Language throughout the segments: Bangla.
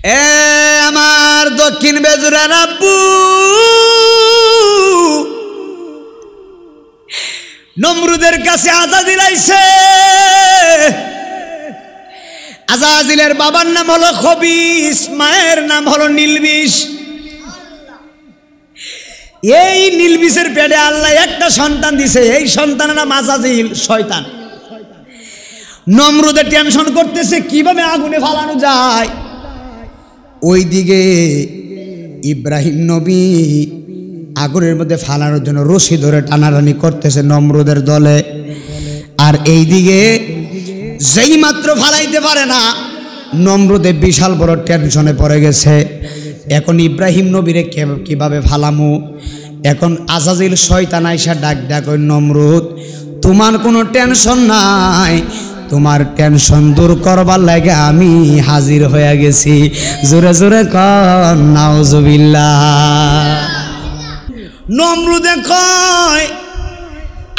এ আমার দক্ষিণ বেজুরার আব্বু, নমরুদের কাছে আজাজিল আইছে। আজাজিলের বাবার নাম হলো খবিস, মায়ের নাম হলো নীলবিষ। এই নীলবিষের পেটে আল্লাহ একটা সন্তান দিছে, এই সন্তানের নাম আজাজিল, শয়তান। নমরুদের টেনশন করতেছে কিভাবে আগুনে ফালানো যায়। ওইদিকে ইব্রাহিম নবী আগুনের মধ্যে ফালানোর জন্য রশি ধরে টানাটানি করতেছে নমরুদের দলে। আর এইদিকে যেই মাত্র ফালাইতে পারে না, নমরুদে বিশাল বড় টেনশনে পড়ে গেছে। এখন ইব্রাহিম নবীরে কিভাবে ফালামু। এখন আজাজিল শয়তান আইসা ডাক ডাক, ওই নমরুদ তোমার কোনো টেনশন নাই, তোমার টেনশন দূর করবার লাগে আমি হাজির হয়ে গেছি। জোরে জোরে কর নাউজুবিল্লাহ। নমরুদে কয়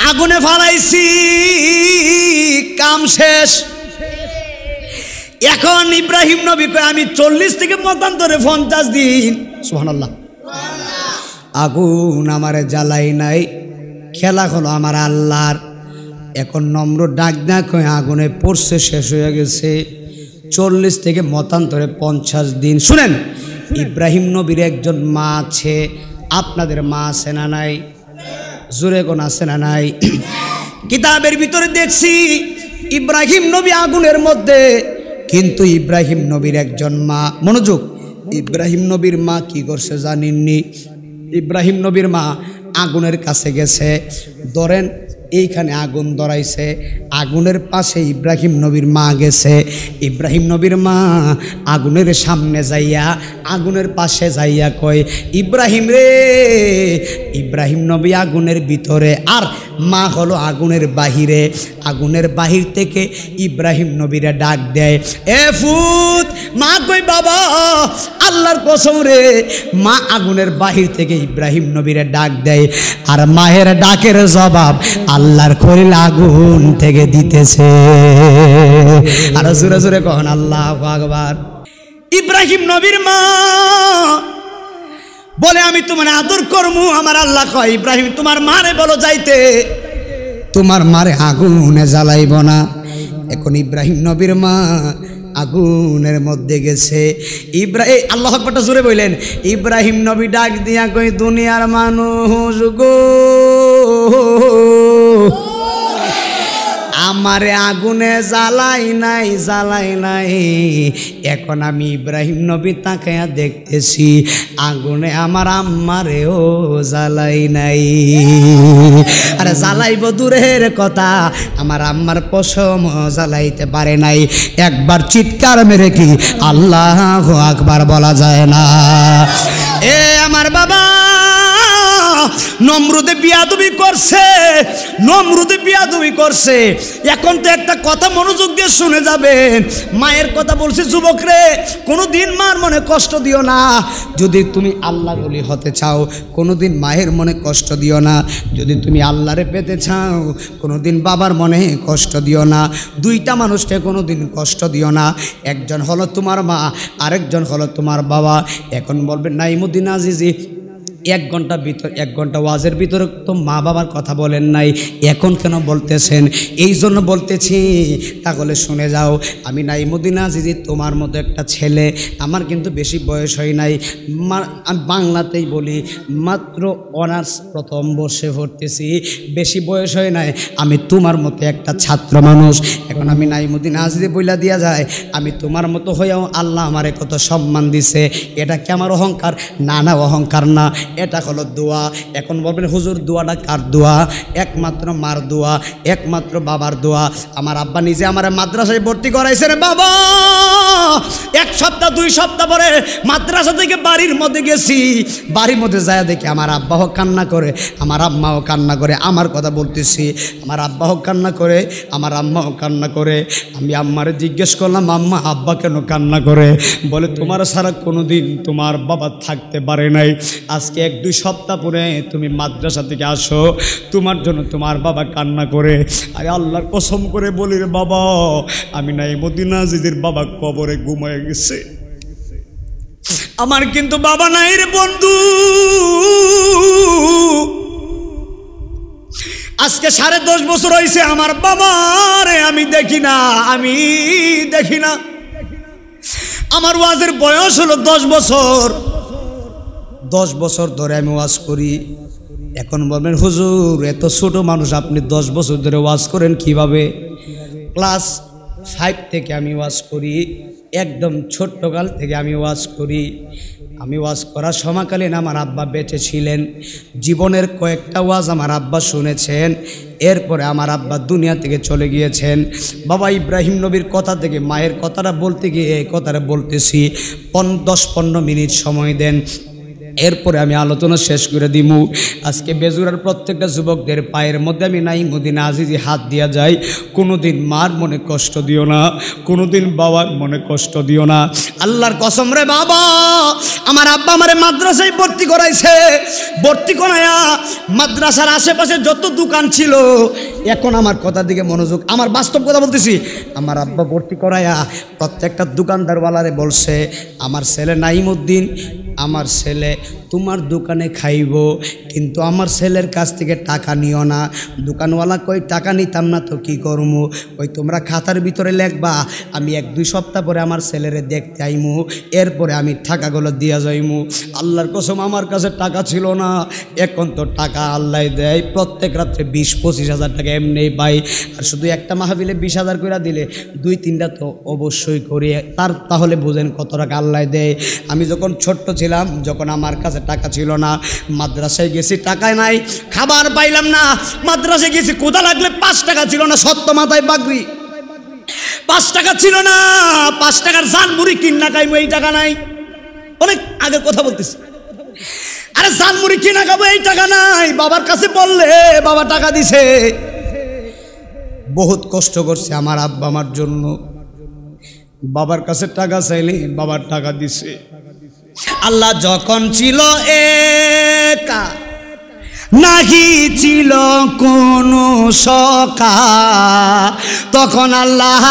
আগুনে ফালাইছি, কাম শেষ। এখন ইব্রাহিম নবী কয় আমি 40 থেকে 50 দিন, সুবহানাল্লাহ, আগুন আমারে জ্বালাই নাই, খেলা হলো আমার আল্লাহর। এখন নমরুদ ডাক ডাক হয়ে আগুনে পড়ছে, শেষ হয়ে গেছে 40 থেকে 50 দিন। শুনেন, ইব্রাহিম নবীর একজন মা আছে, আপনাদের মা আছে না নাই? জোরে কোন আছে না নাই? কিতাবের ভিতরে দেখছি ইব্রাহিম নবী আগুনের মধ্যে, কিন্তু ইব্রাহিম নবীর একজন মা, মনোযোগ, ইব্রাহিম নবীর মা কি করছে জানেননি? ইব্রাহিম নবীর মা আগুনের কাছে গেছে, ধরেন এইখানে আগুন ধরাইছে, আগুনের পাশে ইব্রাহিম নবীর মা গেছে। ইব্রাহিম নবীর মা আগুনের সামনে যাইয়া, আগুনের পাশে যাইয়া কয় ইব্রাহিম রে। ইব্রাহিম নবী আগুনের ভিতরে, আর মা হলো আগুনের বাহিরে। আগুনের বাহির থেকে ইব্রাহিম নবীরা ডাক দেয়, এ ফুত। মা কই বাবা, আল্লাহর কসম রে। মা আগুনের বাহির থেকে ইব্রাহিম নবীরা ডাক দেয়, আর মায়ের ডাকের জবাব আল্লাহর খলিল আগুন থেকে দিতেছে। আর জোরে জোরে কখন আল্লাহু আকবার। ইব্রাহিম নবীর মা বলে আমি তোমার আদর করমু। আমার আল্লাহ কয় ইব্রাহিম তোমার মারে বলো যাইতে, তোমার মারে আগুনে জ্বালাইব না। এখন ইব্রাহিম নবীর মা আগুনের মধ্যে গেছে। ইব্রাহিম আল্লাহু আকবার জোরে বললেন। ইব্রাহিম নবী ডাক দিয়া কই দুনিয়ার মানুষ গো, আমারে আগুনে জ্বালাই নাই, জ্বালাই নাই। এখন আমি ইব্রাহিম নবী তাকায়া দেখতেছি আগুনে আমার আম্মারেও জ্বালাই নাই। আরে জ্বালাইব দূরের কথা, আমার আম্মার পশম জ্বালাইতে পারে নাই। একবার চিৎকার মেরে কি আল্লাহু আকবার বলা যায় না? এ আমার বাবা, নমরুদে বিয়াদবি করছে, নমরুদে বিয়াদবি করছে। এখন তো একটা কথা মনোযোগ দিয়ে শুনে যাবেন। মায়ের কথা বলছে, যুবক রে, কোনোদিন মার মনে কষ্ট দিও না। যদি তুমি আল্লাহর ওলি হতে চাও, কোনোদিন মায়ের মনে কষ্ট দিও না। যদি তুমি আল্লাহরে পেতে চাও, কোনোদিন বাবার মনে কষ্ট দিও না। দুইটা মানুষকে কোনোদিন কষ্ট দিও না। একজন হলো তোমার মা, আরেকজন হলো তোমার বাবা। এখন বলবেন নাইমুদ্দিন আজিজি 1 ঘন্টা ওয়াজের ভিতরে তো মা বাবার কথা বলেন নাই, এখন কেন বলতেছেন? এই জন্য বলতেছি, তাহলে শুনে যাও। আমি নাইমুদ্দিন আজিজি তোমার মতো একটা ছেলে, আমার কিন্তু বেশি বয়স হয় নাই, আমি বাংলাতেই বলি, মাত্র অনার্স প্রথম বর্ষে পড়তেছি, বেশি বয়স হয় নাই। আমি তোমার মতো একটা ছাত্র মানুষ। এখন আমি নাইমুদ্দিন আজিজি বইলা দিয়া যায়, আমি তোমার মতো হয়েও আল্লাহ আমারে কত সম্মান দিছে। এটা কি আমার অহংকার? না না, অহংকার না, এটা হলো দোয়া। এখন বলবেন হুজুর দোয়াটা কার দোয়া? একমাত্র মার দোয়া, একমাত্র বাবার দোয়া। আমার আব্বা নিজে আমার মাদ্রাসায় ভর্তি করাইছে রে বাবা। 1 সপ্তাহ 2 সপ্তাহ পরে মাদ্রাসা থেকে বাড়ির মধ্যে গেছি, বাড়ির মধ্যে যায় দেখি আমার আব্বাও কান্না করে, আমার আম্মাও কান্না করে। আমার কথা বলতেছি, আমার আব্বাও কান্না করে, আমার আম্মাও কান্না করে। আমি আম্মারে জিজ্ঞেস করলাম, আম্মা আব্বা কেন কান্না করে? বলে তোমার সারা কোনোদিন তোমার বাবা থাকতে পারে নাই, আজকে 1-2 সপ্তাহ পরে তুমি মাদ্রাসা থেকে আসো, তোমার জন্য তোমার বাবা কান্না করে। আরে আল্লাহর কসম করে বলি রে বাবা, আমি নাইমুদ্দিন আজিজির বাবা কবরে ঘুমায় গেছে। আমার কিন্তু বাবা নাই রে বন্ধু। আজকে 10.5 বছর হয়েছে আমার বাবারে আমি দেখি না, আমি দেখি না। আমার ওয়াজের বয়স হলো 10 বছর। 10 বছর ধরে আমি ওয়াজ করি। এখন বলবেন হুজুর এত ছোট মানুষ আপনি 10 বছর ধরে ওয়াজ করেন কিভাবে? ক্লাস 5 থেকে আমি ওয়াজ করি, একদম ছোট্টকাল থেকে আমি ওয়াজ করি। আমি ওয়াজ করার সময়কালীন আমার আব্বা বেঁচে ছিলেন। জীবনের কয়েকটা ওয়াজ আমার আব্বা শুনেছেন। এরপরে আমার আব্বা দুনিয়া থেকে চলে গিয়েছেন। বাবা ইব্রাহিম নবীর কথা থেকে মায়ের কথাটা বলতে গিয়ে এই কথাটা বলতেছি। 10-15 মিনিট সময় দেন, এরপরে আমি আলোচনা শেষ করে দিমু। আজকে বেজুরার প্রত্যেকটা যুবকদের পায়ের মধ্যে আমি নাইমুদ্দিন আজিজি হাত দিয়া যাই। কোনোদিন মার মনে কষ্ট দিও না, কোনোদিন বাবার মনে কষ্ট দিও না। আল্লাহর কসম রে বাবা, আমার আব্বা আমারে মাদ্রাসায় ভর্তি করাইছে। ভর্তি করাইয়া মাদ্রাসার আশেপাশে যত দোকান ছিল, এখন আমার কথার দিকে মনোযোগ, আমার বাস্তব কথা বলতেছি। আমার আব্বা ভর্তি করাইয়া প্রত্যেকটা দোকানদারওয়ালারে বলছে, আমার ছেলে নাইমুদ্দিন, আমার ছেলে তোমার দোকানে খাইব, কিন্তু আমার ছেলের কাছ থেকে টাকা নিও না। দোকানওয়ালা কই টাকা নিতাম না তো কি করবো? ওই তোমরা খাতার ভিতরে লেখবা, আমি 1-2 সপ্তাহ পরে আমার ছেলেরে দেখতে আইমু, এরপরে আমি টাকাগুলো দিয়া যাইমু। আল্লাহর কসম আমার কাছে টাকা ছিল না, এখন তো টাকা আল্লাহ দেয়। প্রত্যেক রাত্রে 20-25 হাজার টাকা এমনি পাই। আর শুধু একটা মাহফিলে 20,000 করে দিলে 2-3টা তো অবশ্যই করি। তাহলে বুঝেন কত টাকা আল্লাহ দেয়। আমি যখন ছোট্ট ছিলাম, যখন আমার কাছে টাকা ছিল না, মাদ্রাসায় গেছি টাকায় নাই, খাবার পাইলাম না। মাদ্রাসায় গেছি ক্ষুধা লাগলে 5 টাকা ছিল না, সত্য মাথায় বাগরি 5 টাকা ছিল না। 5 টাকার জানমুড়ি কিনা খাইবো, এই টাকা নাই। অনেক আগের কথা বলতেছি। আরে জানমুড়ি কিনা খাবো, এই টাকা নাই। বাবার কাছে বললে বাবা টাকা দিছে। বহুত কষ্ট করছে আমার আব্বা আমার জন্য। বাবার কাছে টাকা চাইলে বাবার টাকা দিছে। আল্লাহ যখন ছিল একা, নাহি ছিল কোনো সকা, তখন আল্লাহ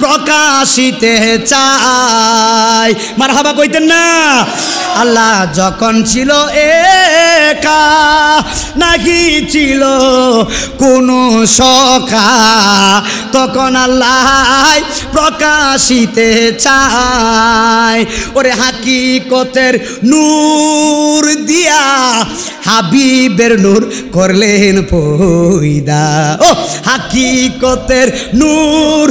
প্রকাশিতে চায়। মারহাবা কইতেন না? আল্লাহ যখন ছিল একা, নাহি ছিল কোনো সকা, তখন আল্লাহ প্রকাশিতে চায়। ওরে হাকিকতের নূর দিয়া হাবিবের নূর করলেন পয়দা। ও হাকিকতের নূর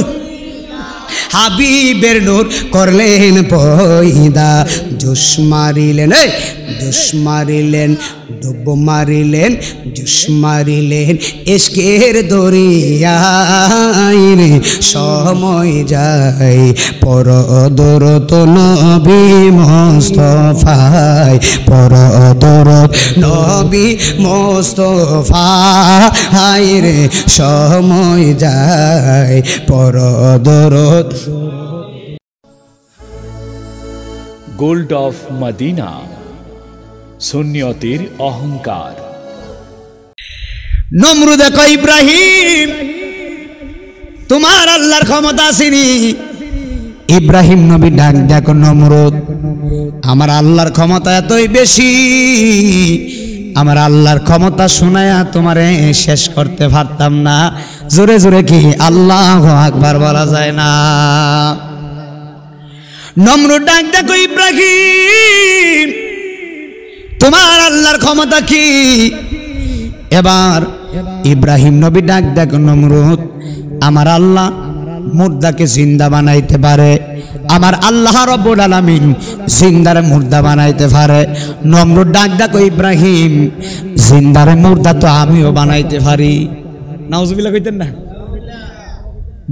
হাবিবের নূর করলেন পয়দা। জোশ মারিলেন, জোশ মারিলেন, ডুব মারিলেন, জোশ মারিলেন ইশকের দরিয়ায় রে। সময় যায় পরদরত নবী মুস্তাফায়, পরদরত নবী মুস্তাফায় রে। সময় যায় পরদরত। গোল্ড অফ মদিনা, সুন্নিয়তের অহংকার। নমরুদ কয় ইব্রাহিম তোমার আল্লাহর ক্ষমতা আসেনি। ইব্রাহিম নবী ডাক দেখো নমরুদ, আমার আল্লাহর ক্ষমতা এতই বেশি, আমার আল্লাহর ক্ষমতা শোনায়া তোমারে শেষ করতে পারতাম না। জোরে জোরে কি আল্লাহু আকবার বলা যায় না? নমরুদ ডাক দেখো ইব্রাহিম তোমার আল্লাহর ক্ষমতা কি? এবার ইব্রাহিম নবী ডাক দেখো নমরুদ, আমার আল্লাহ মুর্দাকে জিন্দা বানাইতে পারে, আমার আল্লাহ রব্বুল আলামিন জিন্দারে মুর্দা বানাইতে পারে। নমরুদ ডাক দেখো ইব্রাহিম, জিন্দারে মুর্দা তো আমিও বানাইতে পারি। নাউজুবিল্লাহ কইতেন না?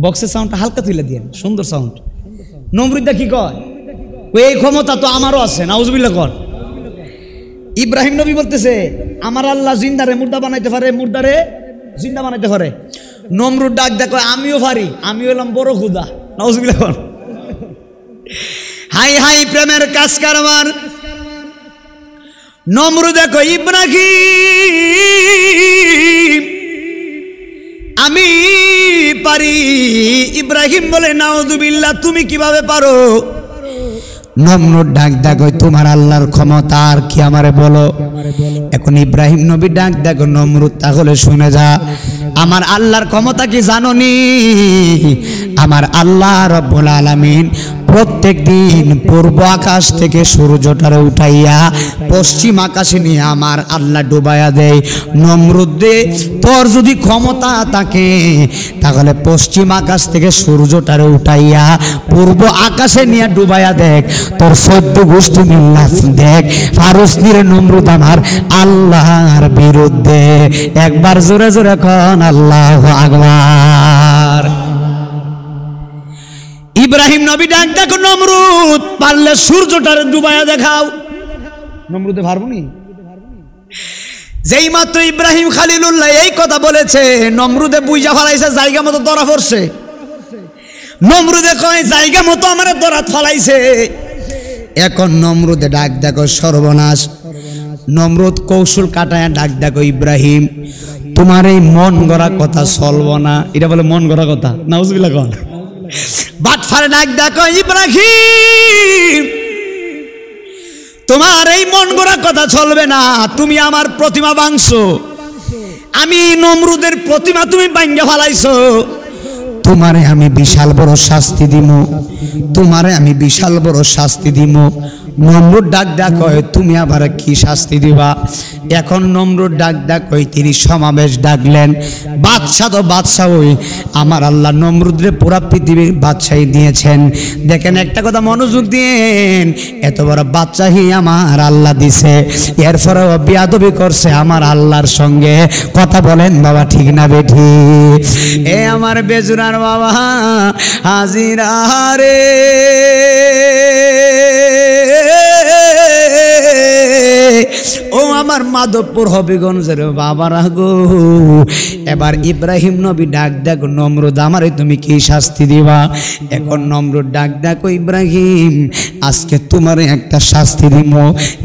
বক্সের সাউন্ডটা হালকা তুলে দিয়েন, সুন্দর সাউন্ড। নমরুদা কি কয়? এই ক্ষমতা তো আমারও আছে। নাউজুবিল্লাহ কর। ইব্রাহিম নবী বলতেছে আমার আল্লাহ জিন্দারে মুর্দা বানাইতে পারে, মুর্দারে জিন্দা বানাইতে পারে। নমরুদ ডাক দেখো আমিও পারি, আমি হলাম বড় খুদা। নাউজুবিল্লাহ কর। হাই হাই প্রেমের কাজ কারবার। নমরুদ দেখো ইব্রাহিম আমি পারি। ইব্রাহিম বলে নাউজুবিল্লাহ তুমি কিভাবে পারো? নমরুদ ডাক ডাক তোমার আল্লাহর ক্ষমতা আর কি আমারে বলো। এখন ইব্রাহিম নবী ডাক ডাক নমরুদ তাহলে শুনে যা, আমার আল্লাহর ক্ষমতা কি জানোনি? আমার আল্লাহ রব্বুল আলামিন প্রত্যেক দিন পূর্ব আকাশ থেকে সূর্যটারে উঠাইয়া পশ্চিম আকাশে নিয়ে আমার আল্লাহ ডুবাইয়া দেয়। নমরুদ দে, তোর যদি ক্ষমতা থাকে তাহলে পশ্চিম আকাশ থেকে সূর্যটারে উঠাইয়া পূর্ব আকাশে নিয়ে ডুবাইয়া দেখ, তোর 14 গোষ্ঠী মিল্লাত দেখ ফারুসনির নমরুদ আমার আল্লাহর বিরুদ্ধে। একবার জোরে জোরে কোন আল্লাহু আকবার। ইব্রাহিম নবী ডাক ডাক নমরুদ, পারলে সূর্যটারে ডুবাইয়া দেখাও। নমরুদে পারবো নি? যেই মাত্র ইব্রাহিম খলিলুল্লাহ এই কথা বলেছে, নমরুদে বুইজা ফলাইছে, জায়গা মতো ধরা পড়ছে। নমরুদে কয় জায়গা মতো আমার ধরা ফলাইছে। এখন নমরুদে ডাক দেখো সর্বনাশ। নমরুদ কৌশল কাটায় ডাক দেখো ইব্রাহিম, তোমার এই মন গড়া কথা চলবো না। এটা বলে মন গড়া কথা, নাউজুবিল্লাহ কোন বাটফারে ডাক দেখো ইব্রাহিম, তোমার এই মন গড়া কথা চলবে না। তুমি আমার প্রতিমা ভাঙছো, আমি নমরুদের প্রতিমা তুমি ভাঙ্গা ফেলাইছো। তোমারে আমি বিশাল বড় শাস্তি দিমু, তোমারে আমি বিশাল বড় শাস্তি দিমু। নমরুদ ডাক ডাক হয় তুমি আবার কি শাস্তি দিবা? এখন নমরুদ ডাক ডাক হয় তিনি সমাবেশ ডাকলেন। বাদশাহ তো বাদশাহ, ওই আমার আল্লাহ নমরুদরে পুরা পৃথিবীর বাদশাহী দিয়েছেন। দেখেন একটা কথা মনোযোগ দিয়েন, এত বড় বাদশাহী আমার আল্লাহ দিছে, এরপরেও বিয়াদবি করছে আমার আল্লাহর সঙ্গে। কথা বলেন বাবা, ঠিক না বেঠি? এ আমার বেজুরার বাবা হাজিরা রে, ও আমার মাধবপুর হবিগঞ্জের বাবারা গো। এবার ইব্রাহিম নবী ডাক ডাক নমরুদ, আমারে তুমি কি শাস্তি দিবা? এখন নমরুদ ডাক ডাক ইব্রাহিম, আজকে তোমারে একটা শাস্তি দিব।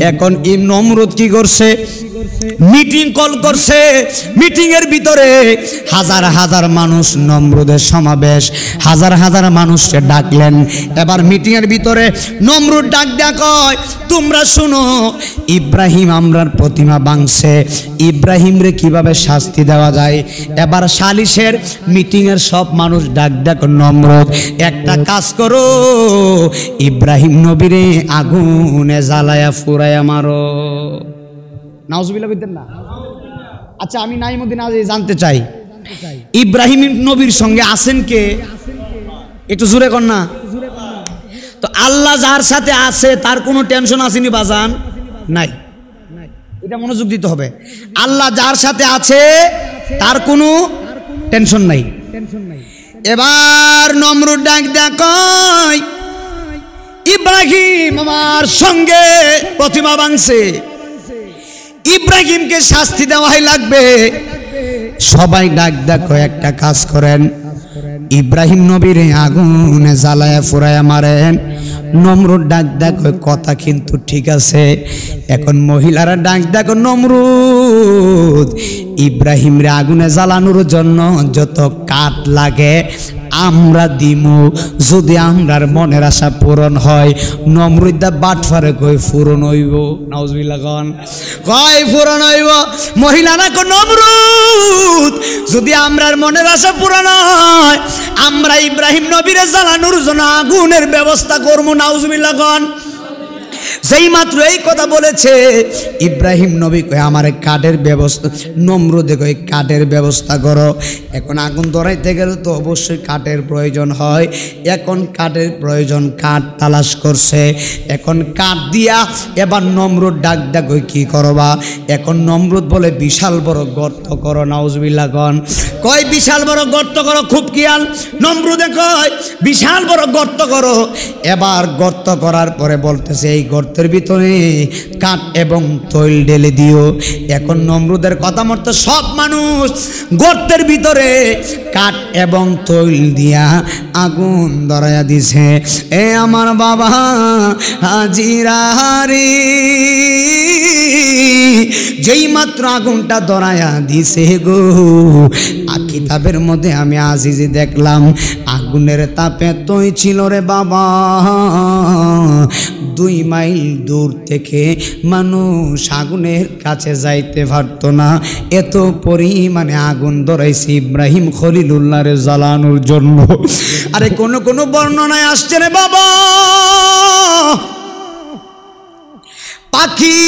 এখন এই নমরুদ কি করছে? মিটিং কল করছে। মিটিং এর ভিতরে হাজার হাজার মানুষ, নমরুদের সমাবেশ, হাজার হাজার মানুষকে ডাকলেন। এবার মিটিং এর ভিতরে নমরুদ ডাক ডাক কয়, তোমরা শুনো, ইব্রাহিম আমরার প্রতিমা ভাঙছে, ইব্রাহিম রে কিভাবে শাস্তি দেওয়া যায়। এবার সালিশের মিটিং এর সব মানুষ ডাক ডাক নমরুদ, একটা কাজ করো, ইব্রাহিম নবীরে আগুনে জ্বালায়া ফুরায়া মারো। নাউজুবিল্লাহ কইতেন না? আচ্ছা, আমি নাইমুদ্দিন আজ জানতে চাই, ইব্রাহিম নবীর সঙ্গে আছেন কে? একটু জোরে কর না। তো আল্লাহ যার সাথে আছে তার কোনো টেনশন আসেনি বাজান? নাই। এটা মনোযোগ দিতে হবে। আল্লাহ যার সাথে আছে তার কোনো টেনশন নাই। এবার নমরুদ ডাক ডাক কয়, ইব্রাহিম আমার সঙ্গে প্রতিমা ভাঙছে, ইব্রাহিমকে শাস্তি দেওয়াই লাগবে। সবাই ডাক ডাক একটা কাজ করেন, ইব্রাহিম নবীর আগুনে জ্বালায়া ফুরায়া মারেন। নমরুদ ডাক ডাক কথা কিন্তু ঠিক আছে। এখন মহিলারা ডাক ডাক নমরুদ, ইব্রাহিম রে আগুনে জ্বালানোর জন্য যত কাঠ লাগে আমরা দিমু, যদি আমরার মনের আশা পূরণ হয়। নমরুদ বাটফারে কই পূরণ হইব। নাউজুবিল্লাহ কোন কয় পূরণ হইব। মহিলারা কো নমরুদ, যদি আমরার মনের আশা পূরণ হয় আমরা ইব্রাহিম নবীরে জ্বালানোর জন্য আগুনের ব্যবস্থা করবো। নাউজুবিল্লাহ কোন। যেই মাত্র এই কথা বলেছে ইব্রাহিম নবী কয় আমার কাঠের ব্যবস্থা, নমরুদে কয় কাঠের ব্যবস্থা করো। এখন আগুন ধরাইতে গেলে তো অবশ্যই কাঠের প্রয়োজন হয়। এখন কাঠের প্রয়োজন, কাঠ তালাশ করছে। এখন কাঠ দিয়া এবার নমরুদ ডাক ডাক কি করবা? এখন নমরুদ বলে বিশাল বড় গর্ত করো। নাউজুবিল্লাহ কোন কয় বিশাল বড় গর্ত করো। খুব খেয়াল, নমরুদে কয় বিশাল বড় গর্ত করো। এবার গর্ত করার পরে বলতেছে এই গর্তের ভিতরে কাঠ এবং তৈল ঢেলে দিও। এখন নমরুদের কথা মতো সব মানুষ গর্তের ভিতরে কাঠ এবং তৈল দিয়া আগুন ধরাইয়া দিছে। এ আমার বাবা হাজিরা রে, যেই মাত্র আগুনটা ধরাইয়া দিছে গো, কিতাবের মধ্যে আমি আজিজে দেখলাম আগুনের তাপে তৈ ছিল রে বাবা 2 মাইল দূর থেকে মানুষ আগুনের কাছে যাইতে পারত না, এত পরিমাণে আগুন ধরাইছে ইব্রাহিম খলিলুল্লাহর জ্বালানোর জন্য। আরে কোন কোন বর্ণনায় আসছে রে বাবা, পাখি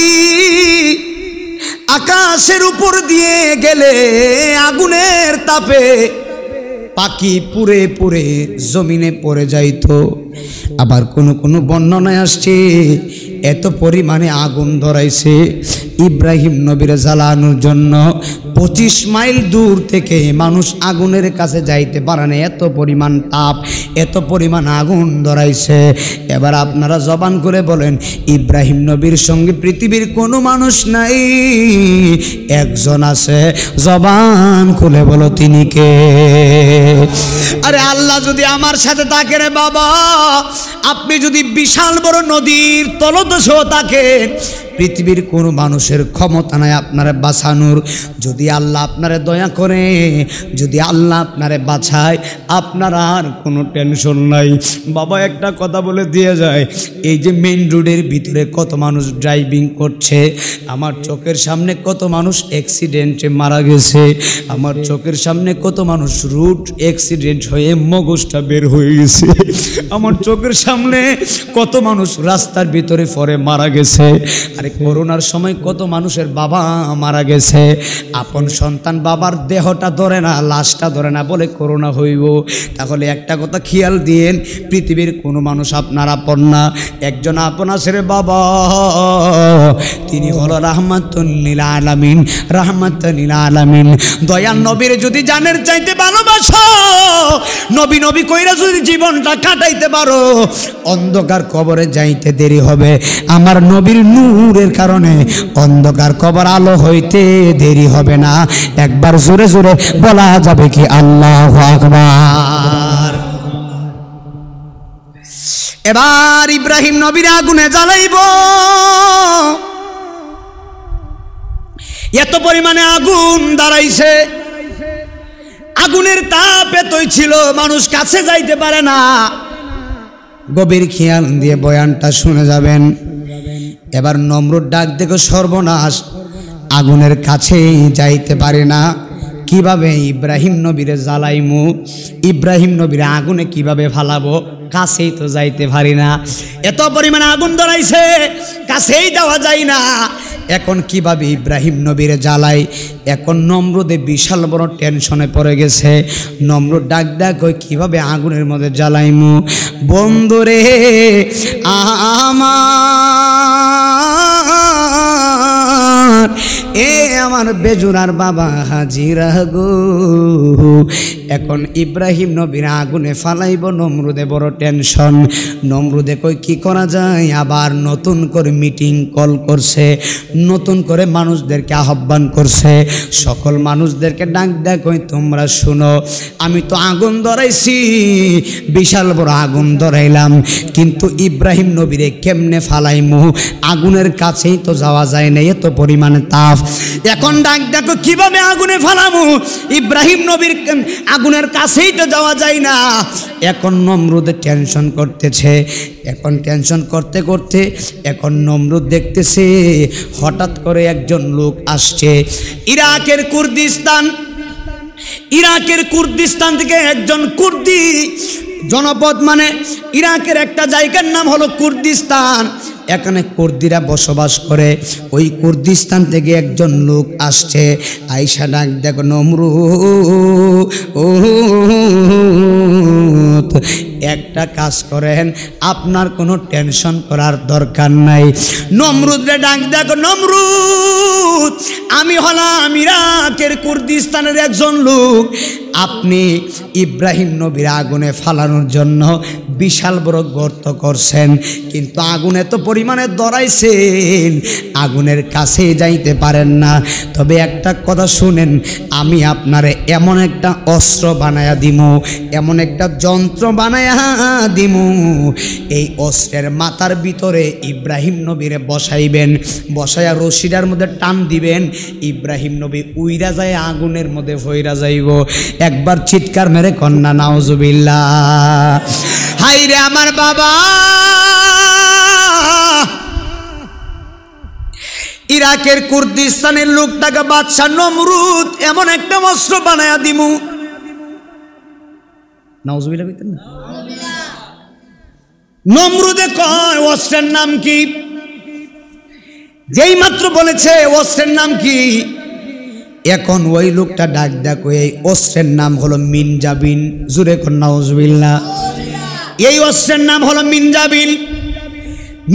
আকাশের উপর দিয়ে গেলে আগুনের তাপে পাখি পুড়ে পুড়ে জমিনে পড়ে যাইতো। আবার কোন কোন বর্ণনায় আসছে এত পরিমাণে আগুন ধরাইছে ইব্রাহিম নবীর জ্বালানোর জন্য 25 মাইল দূর থেকে মানুষ আগুনের কাছে যাইতে পারে না, এত পরিমাণ তাপ, এত পরিমাণ আগুন ধরাইছে। এবার আপনারা জবান করে বলেন, ইব্রাহিম নবীর সঙ্গে পৃথিবীর কোনো মানুষ নাই, একজন আছে, জবান খুলে বলো তিনি কে? আরে আল্লাহ যদি আমার সাথে থাকে রে বাবা, আপনি যদি বিশাল বড় নদীর তলদেশেও থাকেন, পৃথিবীর কোনো মানুষের ক্ষমতা নাই আপনারে বাঁচানোর। যদি আল্লাহ আপনারে দয়া করে, যদি আল্লাহ আপনারে বাঁচায়, আপনার আর কোনো টেনশন নাই। বাবা একটা কথা বলে দিয়ে যায়, এই যে মেইন রোডের ভিতরে কত মানুষ ড্রাইভিং করছে, আমার চোখের সামনে কত মানুষ অ্যাক্সিডেন্টে মারা গেছে, আমার চোখের সামনে কত মানুষ রুট অ্যাক্সিডেন্ট হয়ে মগজটা বের হয়ে গেছে, আমার চোখের সামনে কত মানুষ রাস্তার ভিতরে পড়ে মারা গেছে। আরে করোনার সময় কত মানুষের বাবা মারা গেছে, আপন সন্তান বাবার দেহটা ধরে না, লাশটা ধরে না, বলে করোনা হইব। তাহলে একটা কথা খেয়াল দিয়েন, পৃথিবীর কোনো মানুষ আপনার আপন না, একজন আপন আছে রে বাবা, তিনি হলো রাহমাতুল লিল আলামিন, রাহমাতুল লিল আলামিন। দয়াল নবীর যদি জানের চাইতে ভালোবাসো, নবী নবী কইরা যদি জীবনটা কাটাইতে পারো, অন্ধকার কবরে যাইতে দেরি হবে। আমার নবীর নূরের কারণে অন্ধকার কবর আলো হইতে দেরি হবে না। একবার জোরে জোরে বলা যাবে কি আল্লাহু আকবার? এবার ইব্রাহিম নবীর আগুনে জ্বালাইব, এত পরিমাণে আগুন দাঁড়াইছে, আগুনের তাপ এতই ছিল মানুষ কাছে যাইতে পারে না। গভীর খেয়াল দিয়ে বয়ানটা শুনে যাবেন। এবার নমরুদ ডাক দেখো, সর্বনাশ, আগুনের কাছে যাইতে পারে না, কিভাবে ইব্রাহিম নবীরে জ্বালাইমু, ইব্রাহিম নবীরে আগুনে কিভাবে ফালাবো, কাছেই তো যাইতে পারি না, এত পরিমাণে আগুন ধরাইছে, কাছেই যাওয়া যায় না, এখন কিভাবে ইব্রাহিম নবীরে জ্বালাই? এখন নমরুদে বিশাল বড় টেনশনে পড়ে গেছে। নমরুদ ডাক ডাক ওই কিভাবে আগুনের মধ্যে জ্বালাইমু? বন্ধুরে আমার, এ আমার বেজুরার বাবা হাজিরা গো, এখন ইব্রাহিম নবীর আগুনে ফালাইব, নমরুদে বড় টেনশন। নমরুদে কই কি করা যায়? আবার নতুন করে মিটিং কল করছে, নতুন করে মানুষদেরকে আহ্বান করছে, সকল মানুষদেরকে ডাক ডাক কই তোমরা শুনো, আমি তো আগুন ধরাইছি, বিশাল বড় আগুন ধরাইলাম, কিন্তু ইব্রাহিম নবীরে কেমনে ফালাইমু? আগুনের কাছেই তো যাওয়া যায় না, এত পরিমাণে তাপ। এখন ডাক ডাকো কিভাবে আগুনে ফালামু? ইব্রাহিম নবীর আগুনের কাছেই তো যাওয়া যায় না। এখন নমরুদ টেনশন করতেছে, এখন টেনশন করতে করতে এখন নমরুদ দেখতেছে হঠাৎ করে একজন লোক আসছে, ইরাকের কুর্দিস্তান থেকে একজন কুর্দি জনপদ, মানে ইরাকের একটা জায়গার নাম হলো কুর্দিস্তান, এখানে কুর্দিরা বসবাস করে। ওই কুর্দিস্তান থেকে একজন লোক আসছে, আইসা ডাক দেখো নমরুদ, একটা কাজ করেন, আপনার কোনো টেনশন করার দরকার নাই। নমরুদ রে ডাক দেখো, নমরুদ, আমি হলাম ইরাকের কুর্দিস্তানের একজন লোক, আপনি ইব্রাহিম নবীর আগুনে ফালানোর জন্য বিশাল বড় গর্ত করছেন, কিন্তু আগুনে তো পরিমাণে ধরাইছেন, আগুনের কাছে যাইতে পারেন না। তবে একটা কথা শুনেন, আমি আপনারে এমন একটা অস্ত্র বানায়া দিমু, এমন একটা যন্ত্র বানায়া দিমু, এই অস্ত্রের মাথার ভিতরে ইব্রাহিম নবীরে বসাইবেন, বসায়া রশিটার মধ্যে টান দিবেন, ইব্রাহিম নবী উইরা যায় আগুনের মধ্যে ভইরা যাইব। একবার চিৎকার মেরে কন্যা নাউজুবিল্লাহ। হাই রে আমার বাবা, ইরাকের কুর্দিস্তানের লোকটাকে বাদশা নমরুদ এমন একটা অস্ত্র বানায়া দিমু। নাউজুবিল্লাহ কইতেন না? নমরুদে কয় অস্ত্রের নাম কি? যেই মাত্র বলেছে অস্ত্রের নাম কি, এখন ওই লোকটা ডাক দেখো, এই অস্ত্রের নাম হলো মিনজাবিন। জুরে কোন নাউজুবিল্লাহ। এই অস্ত্রের নাম হলো মিনজাবিন।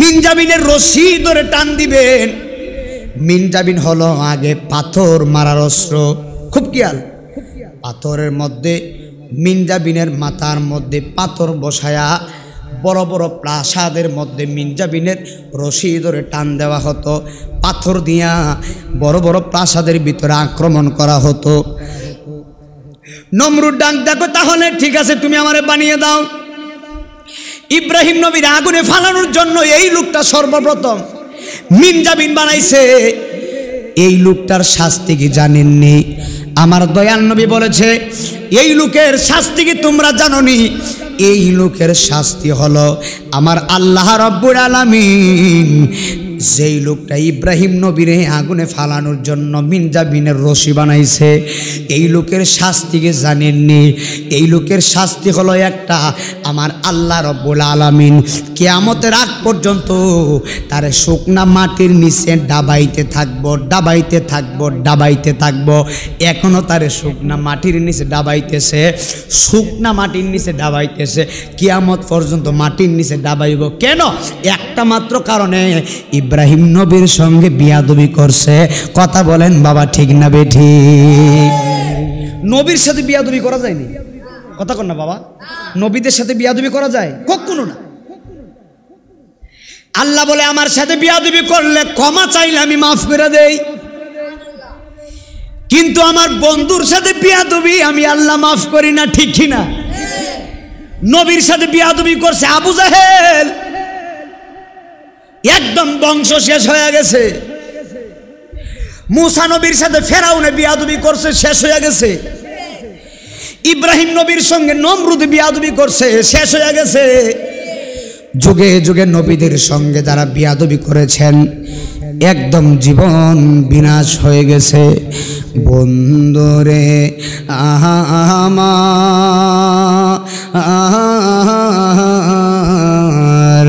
মিনজাবিনের রশি ধরে টান দিবেন। মিনজাবিন হলো আগে পাথর মারার অস্ত্র। খুব খেয়াল, পাথরের মধ্যে মিনজাবিনের মাথার মধ্যে পাথর বসায়া বড় বড় প্রাসাদের মধ্যে মিনজাবিনের রশি ধরে টান দেওয়া হতো। পাথর দিয়া বড় বড় প্রাসাদের ভিতরে আক্রমণ করা হতো। নমরুদ ডাক দেখো, তাহলে ঠিক আছে, তুমি আমারে বানিয়ে দাও। ইব্রাহিম নবীর আগুনে ফালানোর জন্য এই লোকটা সর্বপ্রথম মিনজাবিন বানাইছে। এই লোকটার শাস্তি কি জানেননি? আমার দয়াল নবী বলেছে, এই লোকের শাস্তি কি তোমরা জানোনি? এই লোকের শাস্তি হলো আমার আল্লাহ রাব্বুল আলামিন যেই লোকটা ইব্রাহিম নবীরে আগুনে ফালানোর জন্য মিনজাবিনের রশি বানাইছে, এই লোকের শাস্তিকে জানেননি? এই লোকের শাস্তি হলো একটা, আমার আল্লাহ রাব্বুল আলামিন কিয়ামতের আগ পর্যন্ত তার শুকনা মাটির নিচে ডাবাইতে থাকবো, ডাবাইতে থাকবো, ডাবাইতে থাকবো। এখনো তার শুকনা মাটির নিচে ডাবাইতেছে, শুকনা মাটির নিচে ডাবাইতেছে, কিয়ামত পর্যন্ত মাটির নিচে ডাবাইব। কেন? একটা মাত্র কারণে, ইব্রাহিম নবীর সঙ্গে বিয়াদবি করছে। কথা বলেন বাবা, ঠিক না বেঠিক? নবীর সাথে বিয়াদবি করা যায়নি? কথা কন না বাবা, নবীদের সাথে বিয়াদবি করা যায়? কখনো না। আল্লাহ বলে, আমার সাথে বিয়াদবি করলে ক্ষমা চাইলে আমি মাফ করে দেই, কিন্তু আমার বন্ধুর সাথে বিয়াদবি আমি আল্লাহ মাফ করি না। ঠিক কি না? নবীর সাথে বিয়াদবি করছে আবু জাহেল, একদম বংশ শেষ হয়ে গেছে। মুসা নবীর সাথে ফেরাউনে বিয়াদবি করছে, শেষ হয়ে গেছে। ইব্রাহিম নবীর সঙ্গে নমরুদ বিয়াদবি করছে, শেষ হয়ে গেছে। যুগে যুগে নবীদের সঙ্গে যারা বিয়াদবি করেছেন, একদম জীবন বিনাশ হয়ে গেছে। বন্ধুরে আমার,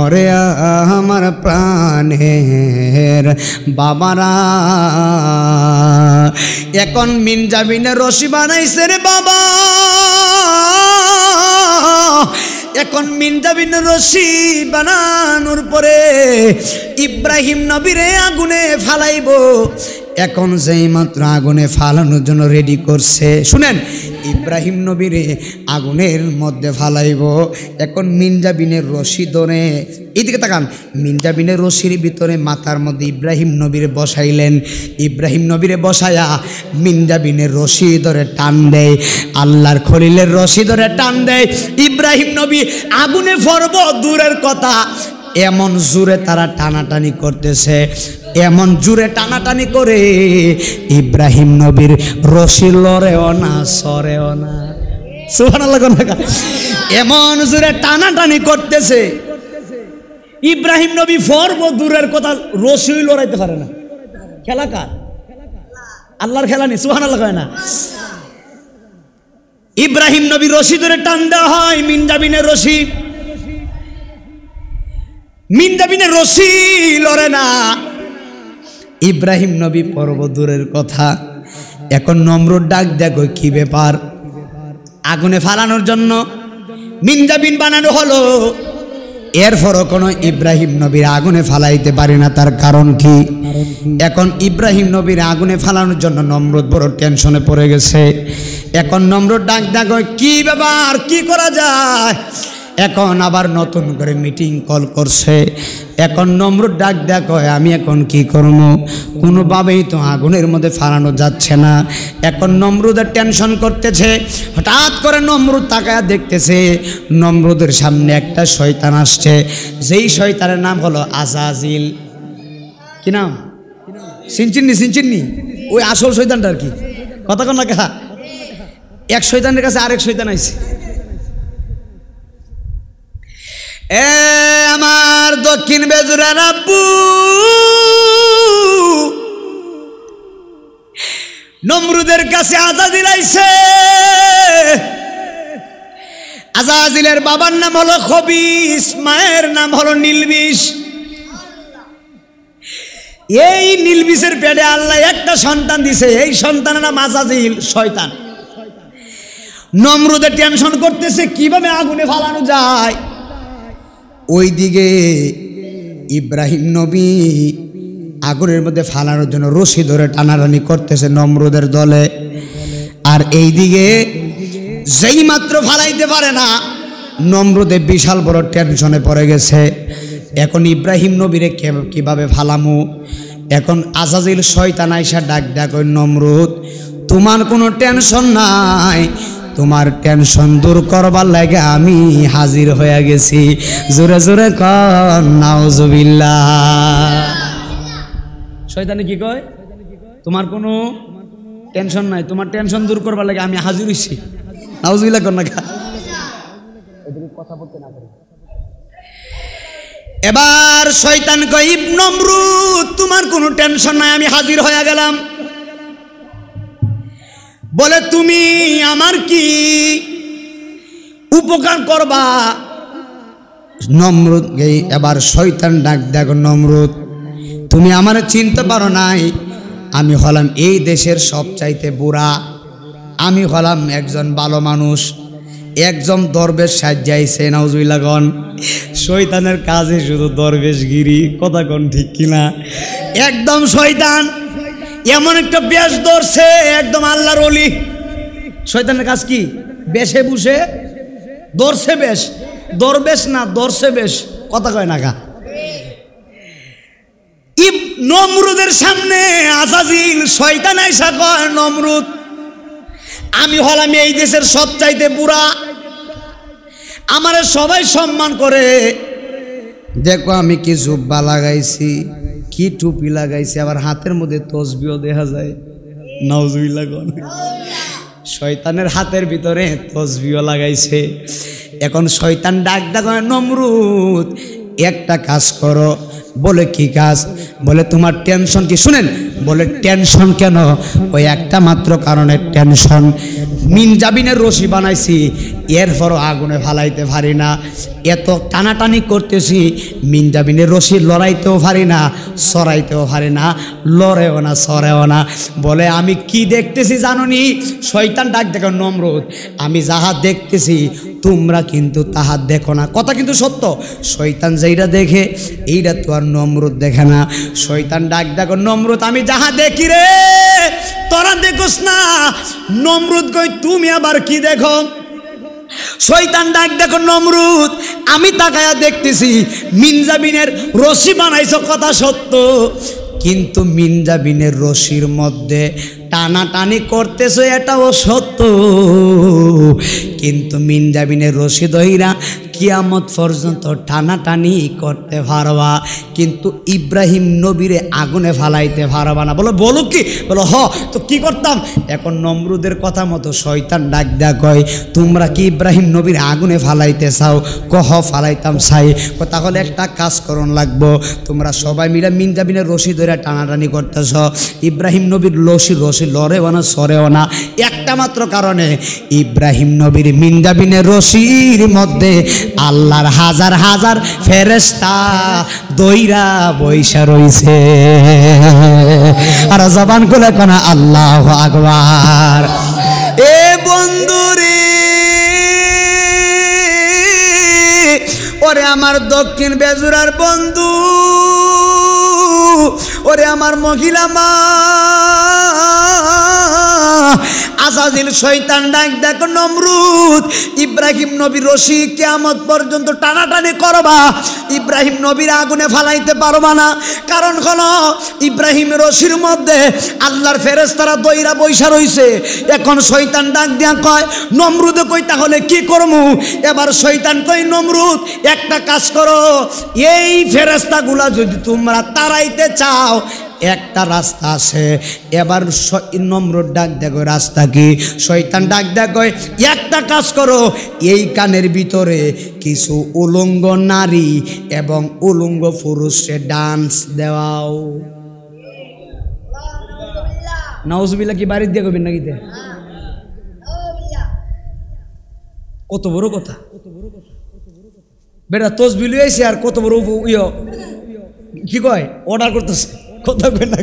ওরে আমার প্রাণের বাবারা, এখন মিনজাবিনের রশি বানাইছে রে বাবা। এখন মিনজাবিনের রশি বানানোর পরে ইব্রাহিম নবীরে আগুনে ফালাইব। এখন যেই মাত্র আগুনে ফালানোর জন্য রেডি করছে, শুনেন, ইব্রাহিম নবীরে আগুনের মধ্যে ফালাইব। এখন মিনজাবিনের রশি ধরে, এইদিকে তাকান, মিনজাবিনের রশির ভিতরে মাথার মধ্যে ইব্রাহিম নবীরে বসাইলেন। ইব্রাহিম নবীরে বসায়া মিনজাবিনের রশি ধরে টান দেয়, আল্লাহর খলিলের রশি ধরে টান দেয়। ইব্রাহিম নবী আগুনে পড়ব দূরের কথা, এমন জোরে তারা টানাটানি করতেছে, এমন জোরে টানাটানি করে ইব্রাহিম নবীর রশি লড়েও না, সরেও না। সুবহানাল্লাহ। এমন জোরে টানাটানি করতেছে, ইব্রাহিম নবী পড়ব দূরের কথা, রশি লড়াইতে পারে না। খেলা কার? আল্লাহর খেলা নেই। সুবহানাল্লাহ কয় না? ইব্রাহিম নবী রশি ধরে টান দেওয়া হয়, মিনজাবিনের রশি। মিনজাবিনের রশি লড়ে না, ইব্রাহিম নবী পড়ব দূরের কথা। এখন নমরুদ ডাক দেখো, কি ব্যাপার? আগুনে ফালানোর জন্য মিনজাবিন বানানো হলো, এরপরও কোনো ইব্রাহিম নবীর আগুনে ফালাইতে পারে না। তার কারণ কি? এখন ইব্রাহিম নবীর আগুনে ফালানোর জন্য নমরুদ বড় টেনশনে পড়ে গেছে। এখন নমরুদ ডাক দেখো, কি ব্যাপার, কি করা যায়? এখন আবার নতুন করে মিটিং কল করছে। এখন নমরুদ ডাক দেখো, আমি এখন কি করব? কোনোভাবেই তো আগুনের মধ্যে ফালানো যাচ্ছে না। এখন নমরুদের টেনশন করতেছে। হঠাৎ করে নমরুদ তাকায়া দেখতেছে নমরুদের সামনে একটা শয়তান আসছে, যেই শয়তানের নাম হলো আজাজিল। কি নাম? সিনচিন্নি, ওই আসল শয়তানটা আর কি। কথা কন না কা? এক শয়তানের কাছে আরেক শয়তান আইছে। আমার দক্ষিণ বেজুরা রাব্বু, নমরুদের কাছে আজাজিল আইছে। আজাজিলের বাবার নাম হলো খবিস, মায়ের নাম হলো নীলবিষ। এই নীলবিষের পেটে আল্লাহ একটা সন্তান দিছে, এই সন্তানের নাম আজাজিল, শয়তান। নমরুদের টেনশন করতেছে কিভাবে আগুনে ফালানো যায়। ওইদিকে ইব্রাহিম নবী আগুনের মধ্যে ফালানোর জন্য রশি ধরে টানাটানি করতেছে নমরুদের দলে। আর এইদিকে যেই মাত্র ফালাইতে পারে না, নমরুদে বিশাল বড় টেনশনে পড়ে গেছে। এখন ইব্রাহিম নবীরে কিভাবে ফালামু। এখন আজাজিল শয়তান আইসা ডাক ডাক, ওই নমরুদ তোমার কোনো টেনশন নাই, তোমার টেনশন দূর করবার লাগে আমি হাজির হয়ে গেছি। জোরে জোরে কর নাউজুবিল্লাহ। শয়তানে কি কয়? তোমার কোনো টেনশন নাই, তোমার টেনশন দূর করবার লাগে আমি হাজির হইছি। নাউজুবিল্লাহ কর না। কথা বলতে না পারি। এবার শয়তান কয়, নমরুদ তোমার কোনো টেনশন নাই, আমি হাজির হয়ে গেলাম। বলে তুমি আমার কি উপকার করবা? নমরুদ এবার শয়তান ডাক দেখো, নমরুদ তুমি আমার চিনতে পারো নাই, আমি হলাম এই দেশের সবচাইতে বুড়া, আমি হলাম একজন ভালো মানুষ, একজন দরবেশ সাজ্জাইছে। নাউজুবিল্লাহ গন। শয়তানের কাজে শুধু দরবেশগিরি, কথা কোন ঠিক কিনা? একদম শয়তান এমন একটা বেশ ধরছে, একদম আল্লাহর ওলি। শয়তানের কাজ কি? বেশে বুঝে ধরছে বেশ, দরবেশ না ধরছে বেশ, কথা কয় না গা। নমরুদের সামনে আজাজিল শয়তান আইসা কয়, নমরুদ আমি হলাম এই দেশের সবচাইতে বুড়া, আমারে সবাই সম্মান করে। দেখো আমি কি জুব্বা লাগাইছি, কি টুপি লাগাইছি, আবার হাতের মধ্যে তসবিও দেখা যায়। নাউজুবিল্লাহ। শয়তানের হাতের ভিতরে তসবিও লাগাইছে। এখন শয়তান ডাক ডাক, নমরুদ একটা কাজ করো। বলে কি কাজ? বলে তোমার টেনশন কি? শুনেন, বলে টেনশন কেন? ওই একটা মাত্র কারণে টেনশন, মিনজাবিনের রশি বানাইছি, এরপরও আগুনে ফালাইতে পারি না, এত টানাটানি করতেছি, মিনজাবিনের রশি লড়াইতেও পারি না, সরাইতেও পারি না, লড়েও না, সরেও না। বলে আমি কি দেখতেছি জানোনি? শয়তান ডাক দেখো, নমরুদ আমি যাহা দেখতেছি তোমরা কিন্তু তাহা দেখো না। কথা কিন্তু সত্য। শয়তান যেইটা দেখে এইটা তো আর নমরুদ দেখে না। শয়তান ডাক দেখো, নমরুদ আমি যাহা দেখি রে তোরা দেখোস না। নমরুদ কই তুমি আবার কি দেখো? শয়তান ডাক দেখো, নমরুদ আমি তাকায়া দেখতেছি মিনজাবিনের রশি বানাইছো, কথা সত্য, কিন্তু মিনজাবিনের রশির মধ্যে টানাটানি করতেছো এটাও সত্য, কিন্তু মিনজাবিনের রশি ধইরা কিয়ামত পর্যন্ত টানাটানি করতে পারবা, কিন্তু ইব্রাহিম নবীরে আগুনে ফালাইতে পারবা না। বলো বলো কি? বলো হ। তো কি করতাম? এখন নমরুদের কথা মতো শয়তান ডাক দেয়া কয়, তোমরা কি ইব্রাহিম নবীর আগুনে ফালাইতে চাও? কহ ফালাইতাম চাই। তাহলে একটা কাজ করণ লাগবো, তোমরা সবাই মিলে মিনজাবিনের রশি ধরে টানাটানি করতেছ, ইব্রাহিম নবীর রশি লড়েও না, সরেও না, একটা মাত্র কারণে ইব্রাহিম নবীর মিনজাবিনের রশির মধ্যে আল্লাহর হাজার হাজার ফেরেশতা দইরা বইসা রইছে। আর জবান খুলে কোনা আল্লাহু আকবার। এ বন্ধুরে, ওরে আমার দক্ষিণ বেজুরার বন্ধু, ওরে আমার মহিলা মা, আজাজিল শয়তান ডাক দেখো, নমরুদ ইব্রাহিম নবীর রশি কিয়ামত পর্যন্ত টানাটানি করবা, ইব্রাহিম নবীর আগুনে ফালাইতে পারবা না। কারণ হলো ইব্রাহিম রশির মধ্যে আল্লাহর ফেরেশতারা দইরা বইসা রইছে। এখন শয়তান ডাক দিয়া কয়, নমরুদে কই তাহলে কি করমু? এবার শয়তান কই, নমরুদ একটা কাজ করো, এই ফেরেশতাগুলা যদি তোমরা তাড়াইতে চাও একটা রাস্তা আছে। এবার নমরুদ ডাক দেখো, রাস্তা কি? শয়তান ডাক দেখো, একটা কাজ করো, এই কানের ভিতরে কিছু উলঙ্গ নারী এবং উলঙ্গ পুরুষে ডান্স দেওয়াও। নাউজুবিল্লাহ কি বাড়ির দিয়ে করবেন নাকি? কত বড় কথা বেটা, তসবিল হয়েছে আর কত বড় কি কয় অর্ডার করতেছে, কথা কয় না।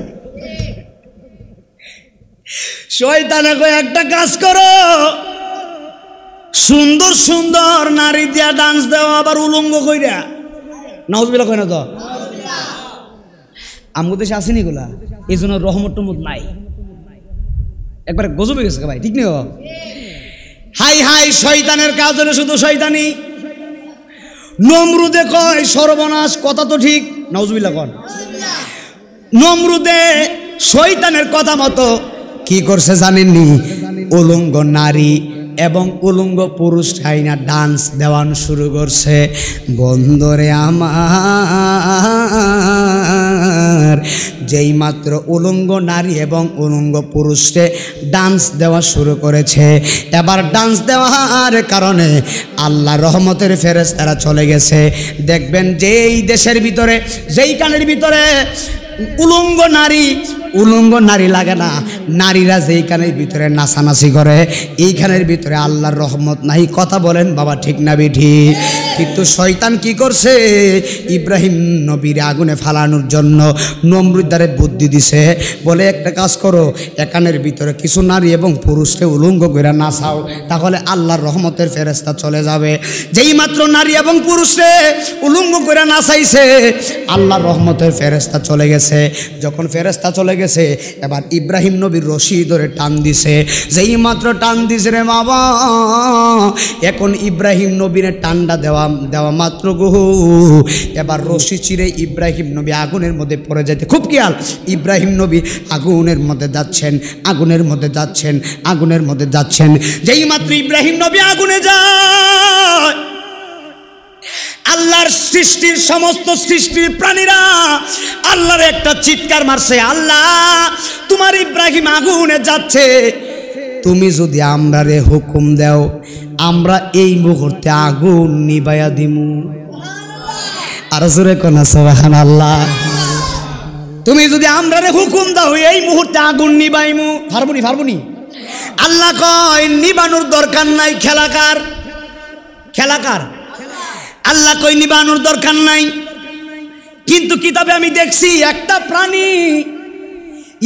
শয়তানে কয় একটা কাজ করো, সুন্দর সুন্দর নারী দিয়া ডান্স দেওয়া, আবার উলঙ্গ কইরা। নাউজুবিল্লাহ কয় না তো? আমগো দেশে আসেনি এগুলা, এই জন্য রহমত টহমত নাই, একবার গজব হয়ে গেছে ভাই, ঠিক নেই? হাই হাই, শয়তানের কাজ হলো শুধু শয়তানি। নমরুদে কয় সর্বনাশ, কথা তো ঠিক। নাউজুবিল্লাহ কোন? নমরুদে শয়তানের কথা মতো কি করছে জানেননি? উলঙ্গ নারী এবং উলঙ্গ পুরুষ আইনা ডান্স দেওয়ান শুরু করছে। বন্দরে আমার যেই মাত্র উলঙ্গ নারী এবং উলঙ্গ পুরুষে ডান্স দেওয়া শুরু করেছে, এবার ডান্স দেওয়ার কারণে আল্লাহ রহমতের ফেরেশতারা চলে গেছে। দেখবেন যেই দেশের ভিতরে, যেই কানের ভিতরে উলঙ্গ নারী লাগে না, নারীরা যেইখানের ভিতরে নাচানাচি করে, এইখানের ভিতরে আল্লাহর রহমত নাই। কথা বলেন বাবা, ঠিক না বেঠি? কিন্তু শয়তান কি করছে? ইব্রাহিম নবীর আগুনে ফালানোর জন্য নমরুদ্দারে বুদ্ধি দিছে, বলে একটা কাজ করো, এখানের ভিতরে কিছু নারী এবং পুরুষকে উলঙ্গ করে নাচাও, তাহলে আল্লাহর রহমতের ফেরেশতা চলে যাবে। যেই মাত্র নারী এবং পুরুষে উলঙ্গ করে নাচাইছে, আল্লাহর রহমতের ফেরেশতা চলে গেছে। যখন ফেরেশতা চলে গেছে, এবার ইব্রাহিম নবীর রশি ধরে টান দিছে। যেই মাত্র টান দিছে রে বাবা, এখন ইব্রাহিম নবীর টান্ডা দেওয়া মাত্র গো, এবার রশি চিরে ইব্রাহিম নবী আগুনের মধ্যে পড়ে যেতে, খুব খেয়াল, ইব্রাহিম নবী আগুনের মধ্যে যাচ্ছেন, আগুনের মধ্যে যাচ্ছেন, আগুনের মধ্যে যাচ্ছেন। যেই মাত্র ইব্রাহিম নবী আগুনে যায়, আল্লাহর সৃষ্টির সমস্ত সৃষ্টির প্রাণীরা আল্লাহর একটা চিৎকার মারছে, আল্লাহ তোমার ইব্রাহিম আগুনে যাচ্ছে, তুমি যদি আমরারে হুকুম দাও, আমরা এই মুহূর্তে আগুন নিবাইয়া দিমু। আর জোরে কোন সুবহানাল্লাহ। তুমি যদি আমরারে হুকুম দাও, এই মুহূর্তে আগুন নিবাইমু। পারবনি? আল্লাহ কয় নিবানোর দরকার নাই, খেলাকার। আল্লাহ কই নিবানোর দরকার নাই। কিন্তু কিতাবে আমি দেখছি একটা প্রাণী,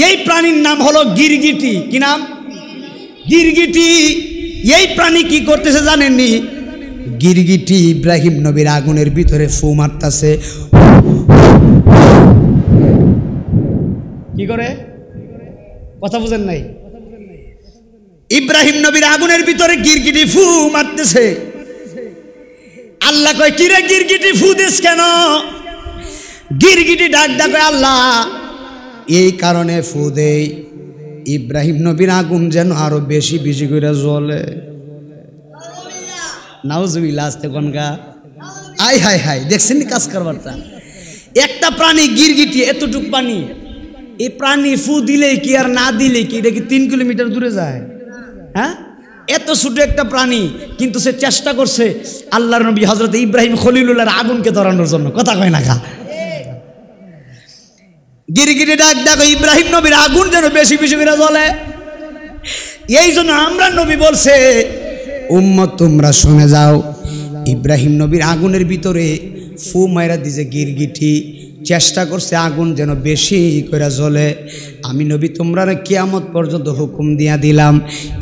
এই প্রাণীর নাম হলো গিরগিটি। কি নাম? গিরগিটি। এই প্রাণী কি করতেছে জানেননি? গিরগিটি ইব্রাহিম নবীর আগুনের ভিতরে ফু মারতেছে। কি করে? কথা বুঝেন নাই? ইব্রাহিম নবীর আগুনের ভিতরে গিরগিটি ফু মারতেছে। আল্লাহ কয় কিরে গিরগিটি ফু দিস কেন? গিরগিটি ডাক ডাকে, আল্লাহ এই কারণে ফু দেই, ইব্রাহিম নবীর আগুন যেন আরো বেশি বেশি করে জ্বলে। নাউজুবিল্লাহ। আসতে কোনগা আই হাই হাই, দেখছেন কাজ করবারটা। একটা প্রাণী গিরগিটি, এতটুক পানি, এই প্রাণী ফু দিলেই কি আর না দিলেই কি, এটা কি 3 কিলোমিটার দূরে যায়? হ্যাঁ, এত ছোট একটা প্রাণী, কিন্তু সে চেষ্টা করছে আল্লাহর নবী হযরত ইব্রাহিম খলিলুল্লাহর আগুনকে ধরানোর জন্য। কথা কয় না খা? গিরগিটি ডাক ডাকো, ইব্রাহিম নবীর আগুন যেন বেশি বেশি করে জ্বলে। এই জন্য আমরা নবী বলছে, উম্মত তোমরা শুনে যাও, ইব্রাহিম নবীর আগুনের ভিতরে ফু মাইরা দিছে গিরগিটি, চেষ্টা করছে আগুন যেন বেশি করে জ্বলে। আমি নবী তোমরা কিয়ামত পর্যন্ত হুকুম দিয়া দিলাম,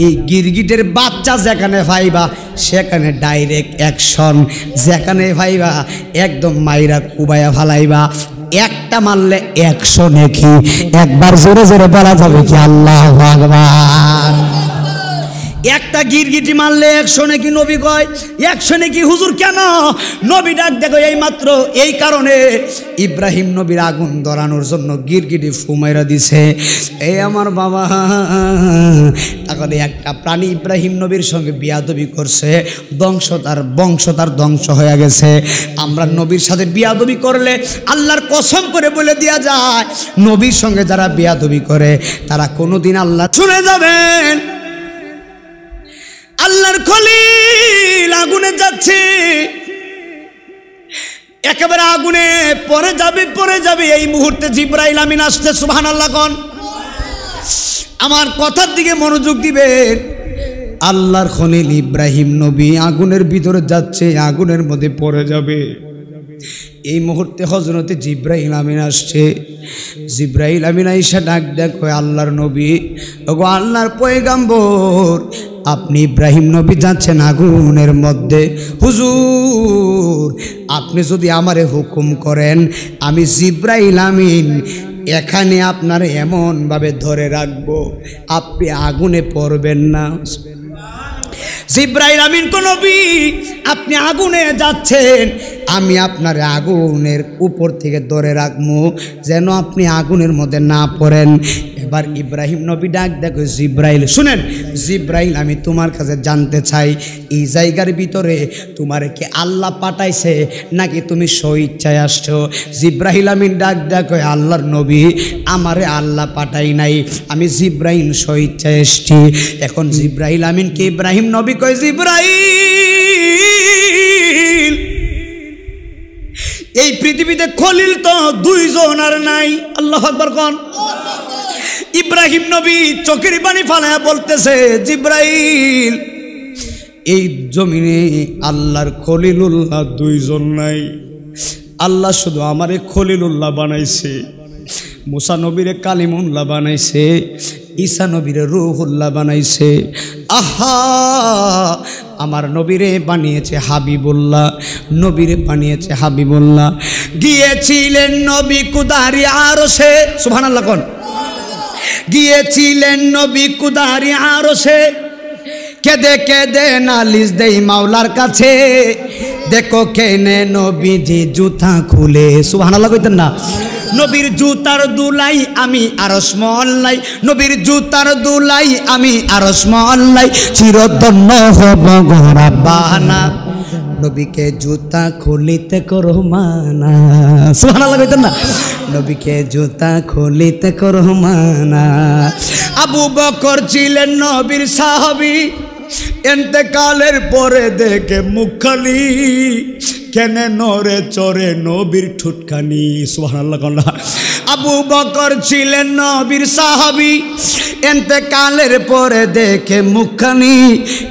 এই গিরগিটের বাচ্চা যেখানে পাইবা সেখানে ডাইরেক্ট অ্যাকশন, যেখানে পাইবা একদম মাইরা কুবাইয়া ফালাইবা। একটা মারলে 100 নেকি। একবার জোরে জোরে বলা যাবে কি আল্লাহু আকবার? একটা গিরগিটি মারলে 100 নাকি। নবী কয় 100 নাকি হুজুর কেন? নবী ডাক দেখো, এই মাত্র এই কারণে ইব্রাহিম নবীর আগুন ধরানোর জন্য গিরগিটি ফুমাইরা দিছে। এই আমার বাবা, তাহলে একটা প্রাণী ইব্রাহিম নবীর সঙ্গে বিয়াদবি করছে, বংশ তার ধ্বংস হয়ে গেছে। আমরা নবীর সাথে বিয়াদবি করলে আল্লাহর কসম করে বলে দেয়া যায়, নবীর সঙ্গে যারা বিয়াদবি করে তারা কোনোদিন আল্লাহ শুনে যাবেন। আল্লাহর খলিল আগুনে যাচ্ছে, একেবারে আগুনে পড়ে যাবে। এই মুহূর্তে জিবরাইল আমিন আসছে। সুবহানাল্লাহ কোন? আমার কথার দিকে মনোযোগ দিবেন। আল্লাহর খলিল ইব্রাহিম নবী আগুনের ভিতরে যাচ্ছে, আগুনের মধ্যে পড়ে যাবে। এই মুহূর্তে হযরতে জিবরাইল আমিন আসছে। জিবরাইল আমিন আইসা ডাক দেখো আল্লাহর নবী, ওগো আল্লাহর পয়গাম্বর, আপনি ইব্রাহিম নবী যাচ্ছেন আগুনের মধ্যে। হুজুর, আপনি যদি আমারে হুকুম করেন, আমি জিবরাইল আমিন এখানে আপনার এমনভাবে ধরে রাখবো আপনি আগুনে পড়বেন না। জিবরাইল আমিন কোন নবী, আপনি আগুনে যাচ্ছেন, আমি আপনার আগুনের উপর থেকে ধরে রাখবো যেন আপনি আগুনের মধ্যে না পড়েন। এবার ইব্রাহিম নবী ডাক দেখো জিবরাইল, শুনেন জিবরাইল, আমি তোমার কাছে জানতে চাই এই জায়গার ভিতরে তোমার কি আল্লাহ পাঠাইছে নাকি তুমি স্বইচ্ছায় আসছো? জিবরাইল আমিন ডাক দেখো আল্লাহর নবী, আমারে আল্লাহ পাঠাই নাই, আমি জিবরাইল স্বইচ্ছায় এসছি। এখন জিবরাইল আমিনকে ইব্রাহিম নবী কয়, জিবরাইল, এই পৃথিবীতে খলিল তো দুইজন আর নাই। আল্লাহু আকবার কোন। ইব্রাহিম নবী চোখের পানি ফালায়া বলতেছে, জিবরাইল, এই জমিনে আল্লাহর খলিলুল্লাহ দুইজন নাই, আল্লাহ শুধু আমারে খলিলুল্লাহ বানাইছে, মুসা নবীরে কালিমুল্লাহ বানাইছে, ঈসা নবীরে রূহুল্লাহ বানাইছে। আহা, আমার নবীরে বানিয়েছে হাবিবুল্লাহ, নবীরে বানিয়েছে হাবিবুল্লাহ। গিয়েছিলেন নবী কুদারি আরশে, সুবহানাল্লাহ কোন। গিয়েছিলেন নবী কুদারি আরশে, কেঁদে কেঁদে নালিশ দেই মাওলার কাছে, দেখো কেনে নবীজি জুতা খুলে। সুবহানাল্লাহ কইতেন না? নবীর জুতার দুলাই আমি আরশ মহল্লাই, নবীর জুতার দুলাই আমি আরশ মহল্লাই, চিরধন্য হব গো রাব্বানা, নবীকে জুতা খুলিতে করো মানা। সুবহানাল্লাহ কইতেন না? নবীকে জুতা খুলিতে করো মানা। আবু বকর ছিলেন নবীর সাহাবী, ইন্তেকালের পরে দেখে মুখখানি, কেনে নরে চরে নবীর ঠুটখানি। সুবহানাল্লাহ কোন। আবু বকর ছিলেন নবীর সাহাবী, ইন্তেকালের পরে দেখে মুখখানি,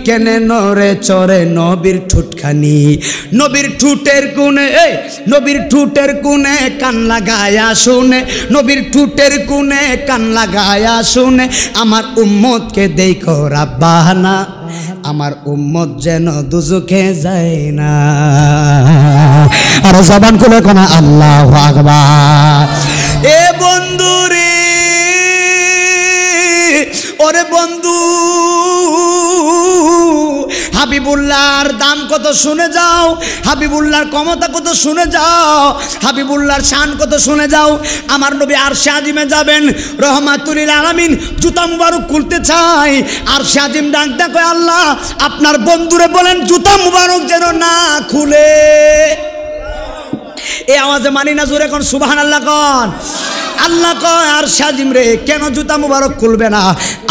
কেনে নরে চরে নবীর ঠুটখানি। নবীর ঠুটের কোণে, নবীর ঠুটের কোণে কান লাগায়া শুনে, নবীর ঠুটের কোণে কান লাগায়া শুনে, আমার উম্মতকে দেখো রাব্বানা, আমার উম্মত যেন দুজকে যায় না। আর জবান খুলে কোন আল্লাহু আকবার। এ বন্ধু রে, ওরে বন্ধু, হাবিবুল্লাহর দাম কত শুনে যাও, হাবিবুল্লাহর ক্ষমতা কত শুনে যাও, হাবিবুল্লাহর শান কত শুনে যাও। আমার নবী আরশে আজিমে যাবেন, রহমাতুল লিল আলামিন জুতা মুবারক খুলতে চাই। আরশে আজিম ডাক দেখো, আল্লাহ আপনার বন্ধুরে বলেন জুতা মুবারক যেন না খুলে। এই আওয়াজে মানি না, জোরে কোন সুবহানাল্লাহ কোন। আল্লাহ কয় আরশে আজিম রে, কেন জুতা মুবারক খুলবে না?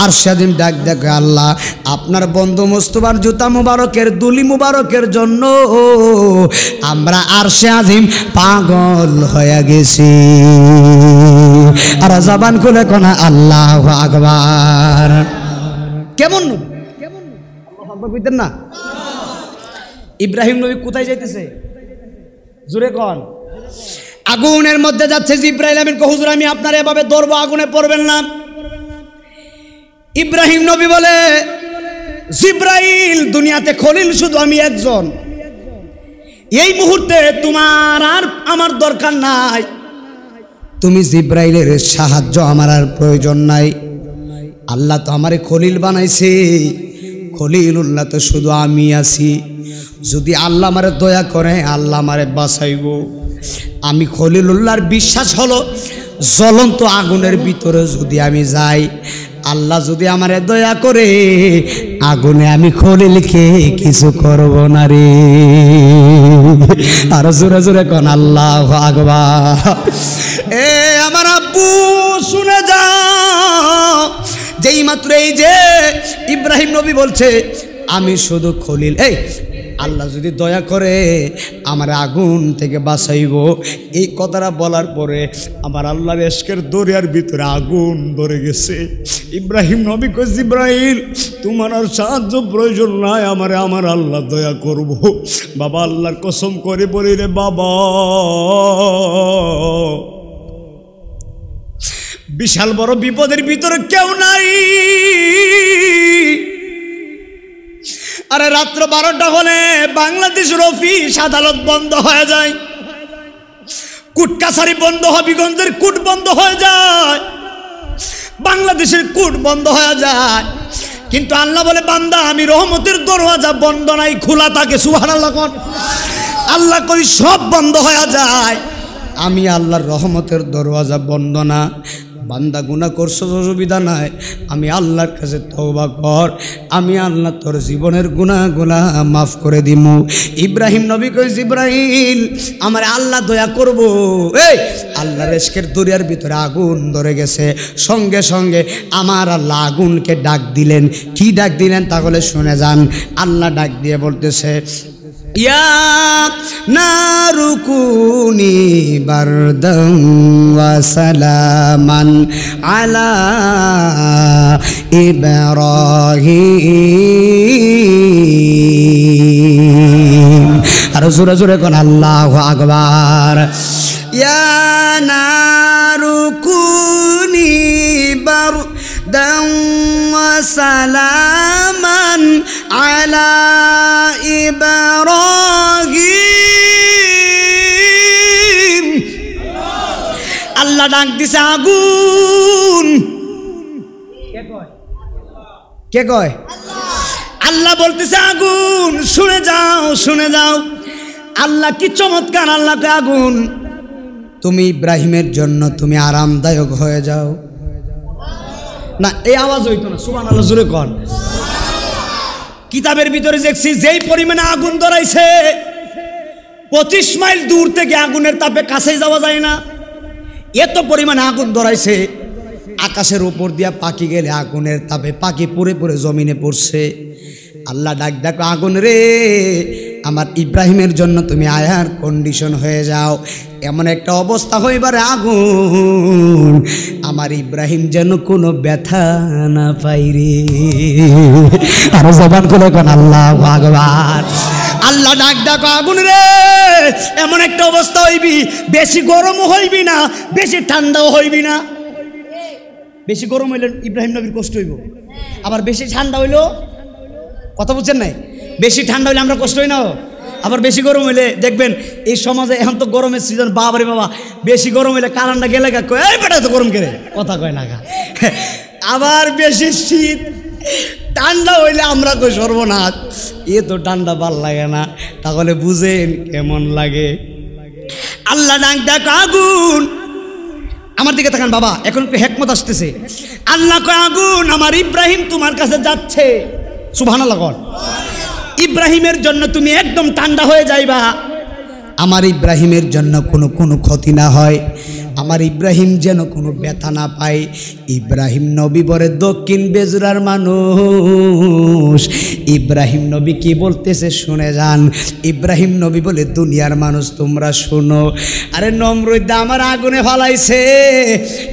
আরশে আজিম ডাক দেখে, আল্লাহ আপনার বন্ধু মুস্তাফার জুতা মুবারকের দুলি মুবারকের জন্য আমরা আরশে আজিম পাগল হয়ে গেছি। আর জবান খুলে কোন আল্লাহু আকবার। কেমন নবী, আল্লাহু আকবার কইতেন না? ইব্রাহিম নবী কোথায় যাইতেছে? জোরে কোন। আগুনের মধ্যে যাচ্ছে। জিবরাইল আমিন কয়, হুজুর আমি আপনার এভাবে ধরবো, আগুনে পড়বেন না। ইব্রাহিম নবী বলে, জিবরাইল, দুনিয়াতে খলিল শুধু আমি একজন, এই মুহূর্তে তোমার আর আমার দরকার নাই, তুমি জিবরাইলের সাহায্য আমার আর প্রয়োজন নাই। আল্লাহ তো আমারে খলিল বানাইছে, খলিলুল্লাহ তো শুধু আমি আছি। যদি আল্লাহ আমারে দয়া করে, আল্লাহ আমারে বাঁচাইব। আমি খলিলুল্লাহর বিশ্বাস হলো, জ্বলন্ত আগুনের ভিতরে যদি আমি যাই, আল্লাহ যদি আমারে দয়া করে, আগুনে আমি খলিলকে কিছু করব না রে। আর জোরে জোরে কোন আল্লাহু আকবার। এ আমার আব্বু শুনে যাও, যেই মাত্র এই যে ইব্রাহিম নবী বলছে আমি শুধু খলিল, এই আল্লাহ যদি দয়া করে আমার আগুন থেকে বাঁচাইব। এই কথাটা বলার পরে আমার আল্লাহর ইশকের দরিয়ার ভিতরে আগুন ধরে গেছে। ইব্রাহিম নবী কই, জিবরাইল তোমার আর সাহায্য প্রয়োজন নাই, আমার আল্লাহ দয়া করব। বাবা আল্লাহর কসম করে বলি রে বাবা, বিশাল বড় বিপদের ভিতরে কেউ নাই। আরে রাত্র 12টা হলে বাংলাদেশের অফিস আদালত বন্ধ হয়ে যায়, কোর্ট কাছারি বন্ধ, হবিগঞ্জের কোর্ট বন্ধ হয়ে যায়, বাংলাদেশের কোর্ট বন্ধ হয়ে যায়। কিন্তু আল্লাহ বলে, বান্দা আমি রহমতের দরওয়াজা বন্ধ নাই, খোলা থাকে। সুবহানাল্লাহ। আল্লাহ কই সব বন্ধ হয়ে যায়, আমি আল্লাহর রহমতের দরওয়াজা বন্ধ না। বান্দা গুনাহ করছো, অসুবিধা নাই, আমি আল্লাহর কাছে তওবা কর, আমি আল্লাহ তোর জীবনের গুনাহগুলা মাফ করে দিমু। ইব্রাহিম নবী কই, জিবরাইল আমার আল্লাহ দয়া করব। এই আল্লাহর ইশকের দরিয়ার ভিতরে আগুন ধরে গেছে। সঙ্গে সঙ্গে আমার আল্লাহ আগুনকে ডাক দিলেন। কি ডাক দিলেন তাহলে শুনে যান। আল্লাহ ডাক দিয়ে বলতেছে, ইয়া নারুকুনি বারদাম ওয়া সালামান আলা ইব্রাহিম। আর জোরে জোরে কোন আল্লাহু আকবার। ইয়া নারুকুনি বারদাম ওয়া সালামান আলা ইব্রাহিম। আল্লাহ ডাক দিছে আগুন। কে কয়? আল্লাহ বলতেছে আগুন শুনে যাও, শুনে যাও। আল্লাহ কি চমৎকার। আল্লাহ কে আগুন তুমি ইব্রাহিমের জন্য তুমি আরামদায়ক হয়ে যাও। না এই আওয়াজ হইতো না, সুবহানাল্লাহ জোরে কর। কিতাবের ভিতরে দেখছি যেই পরিমাণে আগুন ধরাইছে 25 মাইল দূর থেকে আগুনের তাপে কাছে যাওয়া যায় না, এত পরিমাণে আগুন ধরাইছে। আকাশের উপর দিয়া পাখি গেলে আগুনের তাপে পাখি পুরে পুরে জমিনে পড়ছে। আল্লাহ ডাক ডাক, আগুন রে আমার ইব্রাহিমের জন্য তুমি আয়ার কন্ডিশন হয়ে যাও। এমন একটা অবস্থা হইবারে আগুন আমার ইব্রাহিম যেন কোনো ব্যথা না পাই রে। আর জবান খুলে কোন আল্লাহু আকবার। আল্লাহ ডাক ডাক, আগুন রে এমন একটা অবস্থা হইবি, বেশি গরমও হইবি না, বেশি ঠান্ডাও হইবি না। বেশি গরম হইলে ইব্রাহিম নবীর কষ্ট হইব, আবার বেশি ঠান্ডা হইলো, কথা বুঝছেন নাই, বেশি ঠান্ডা হইলে আমরা কষ্ট হই না, আবার বেশি গরম হইলে দেখবেন এই সমাজে এখন তো গরমের সিজন, বাবারে বাবা বেশি গরম হইলে কারেন্টটা গেলে এই বেটা তো গরম করে কথা কয় না। আবার বেশি শীত ঠান্ডা হইলে আমরা কই সর্বনাশ, এ তো ঠান্ডা ভাল লাগে না। তাহলে বুঝেন কেমন লাগে। আল্লাহ ডাক ডাক, আগুন আমার দিকে তাকান বাবা, এখন একটু হিকমত আসতেছে। আল্লাহ কয় আগুন আমার ইব্রাহিম তোমার কাছে যাচ্ছে। সুবহানাল্লাহ। ইব্রাহিমের জন্য তুমি একদম ঠান্ডা হয়ে যাইবা, আমার ইব্রাহিমের জন্য কোনো ক্ষতি না হয়, আমার ইব্রাহিম যেন কোনো ব্যথা না পায়। ইব্রাহিম নবী বলে দক্ষিণ বেজুরার মানুষ। ইব্রাহিম নবী কি বলতেছে শুনে যান। ইব্রাহিম নবী বলে দুনিয়ার মানুষ তোমরা শোনো, আরে নমরুদ আমার আগুনে ফালাইছে,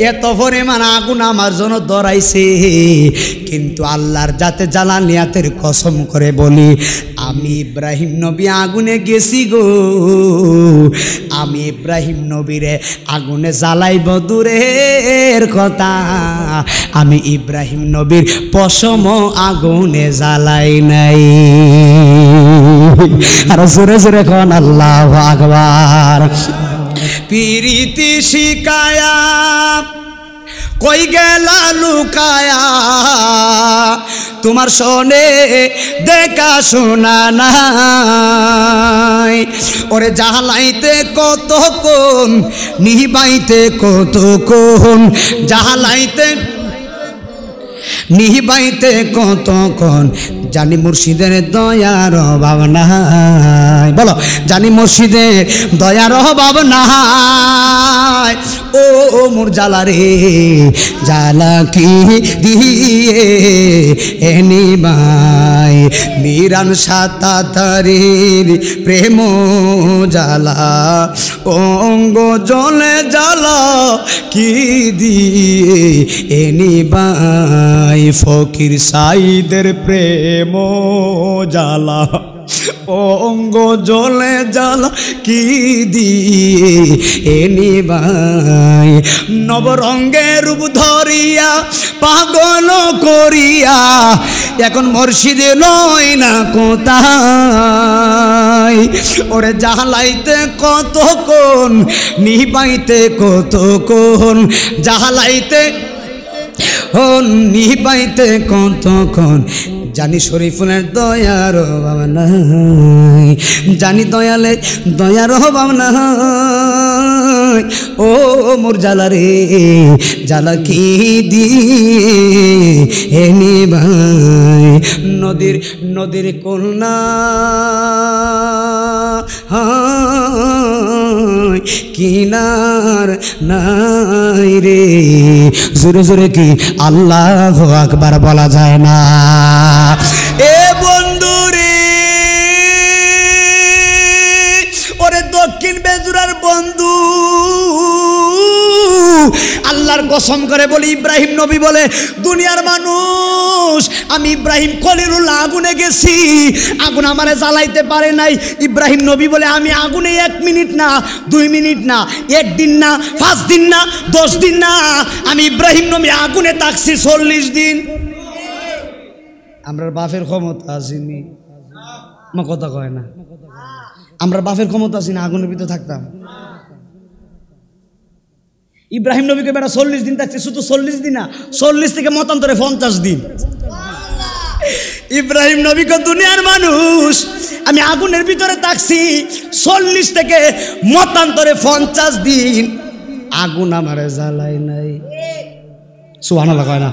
এত পরিমাণ আগুন আমার জন্য ধরাইছে, কিন্তু আল্লাহর জাতে জালালিয়াতের কসম করে বলি আমি ইব্রাহিম নবী আগুনে গেছি গো, আমি ইব্রাহিম নবীরে আগুনে জ্বালাইব দূরের কথা, আমি ইব্রাহিম নবীর পশম আগুনে জ্বালাই নাই। আর জোরে জোরে কোন আল্লাহু আকবার। পিরিতি শিকায়া কই গেলা লুকায়া, তোমার শোনে দেখা শোনা নাই, ওরে জ্বালাইতে কতক্ষণ নিবাইতে কতক্ষণ, জ্বালাইতে নিবাইতে কতক্ষণ, জানি মুর্শিদের দয়ার অভাব নাই। বলো জানি মুর্শিদের দয়ার অভাব নাই। ও মোর জ্বালা রে জ্বালা কি দিয়ে এনি মাই মিরান সাতাতারির প্রেম জ্বালা অঙ্গ জলে জ্বালা কি দিয়ে এনি বাই ফকির সাইদের প্রেম জ্বালা অঙ্গ জলে জ্বালা কি দিয়ে এনি বাই নবরঙ্গের রূপ ধরিয়া পাগল করিয়া এখন মুর্শিদে নয় না কোথায় ওরে জ্বালাইতে কতক্ষণ নিবাইতে কতক্ষণ জ্বালাইতে নিবাইতে কতক্ষণ জানি শরীফুলের দয়ার অভাব নাই জানি দয়ালে দয়ার অভাব নাই ও মোর জ্বালা রে জ্বালা কি দিয়ে এনি ভাই নদীর কন্যা কিনার নাই রে জোরে জোরে কি আল্লাহু আকবার বলা যায় না এ বন্ধু রে ওরে দক্ষিণ বেজুরার বন্ধু আল্লাহর কসম করে বলি ইব্রাহিম নবী বলে দুনিয়ার মানুষ আমি ইব্রাহিম খলিলুল্লাহ আগুনে গেছি আগুন আমারে জ্বালাইতে পারে নাই ইব্রাহিম নবী বলে আমি আগুনে 1 মিনিট না 2 মিনিট না 1 দিন না 5 দিন না 10 দিন না আমি ইব্রাহিম নবী আগুনে থাকছি 40 দিন আমরা বাপের ক্ষমতা আসিনি আমার কথা কয় না আমরা বাপের ক্ষমতা আসিনি আগুনের ভিতরে থাকতাম ইব্রাহিম নবীকে বেটা 40 দিন থাকছে শুধু 40 দিন না 40 থেকে মতান্তরে 50 দিন ইব্রাহিম নবীকে দুনিয়ার মানুষ আমি আগুনের ভিতরে থাকছি 40 থেকে মতান্তরে 50 দিন আগুন আমারে জ্বালাই নাই সুবহানাল্লাহ কয় না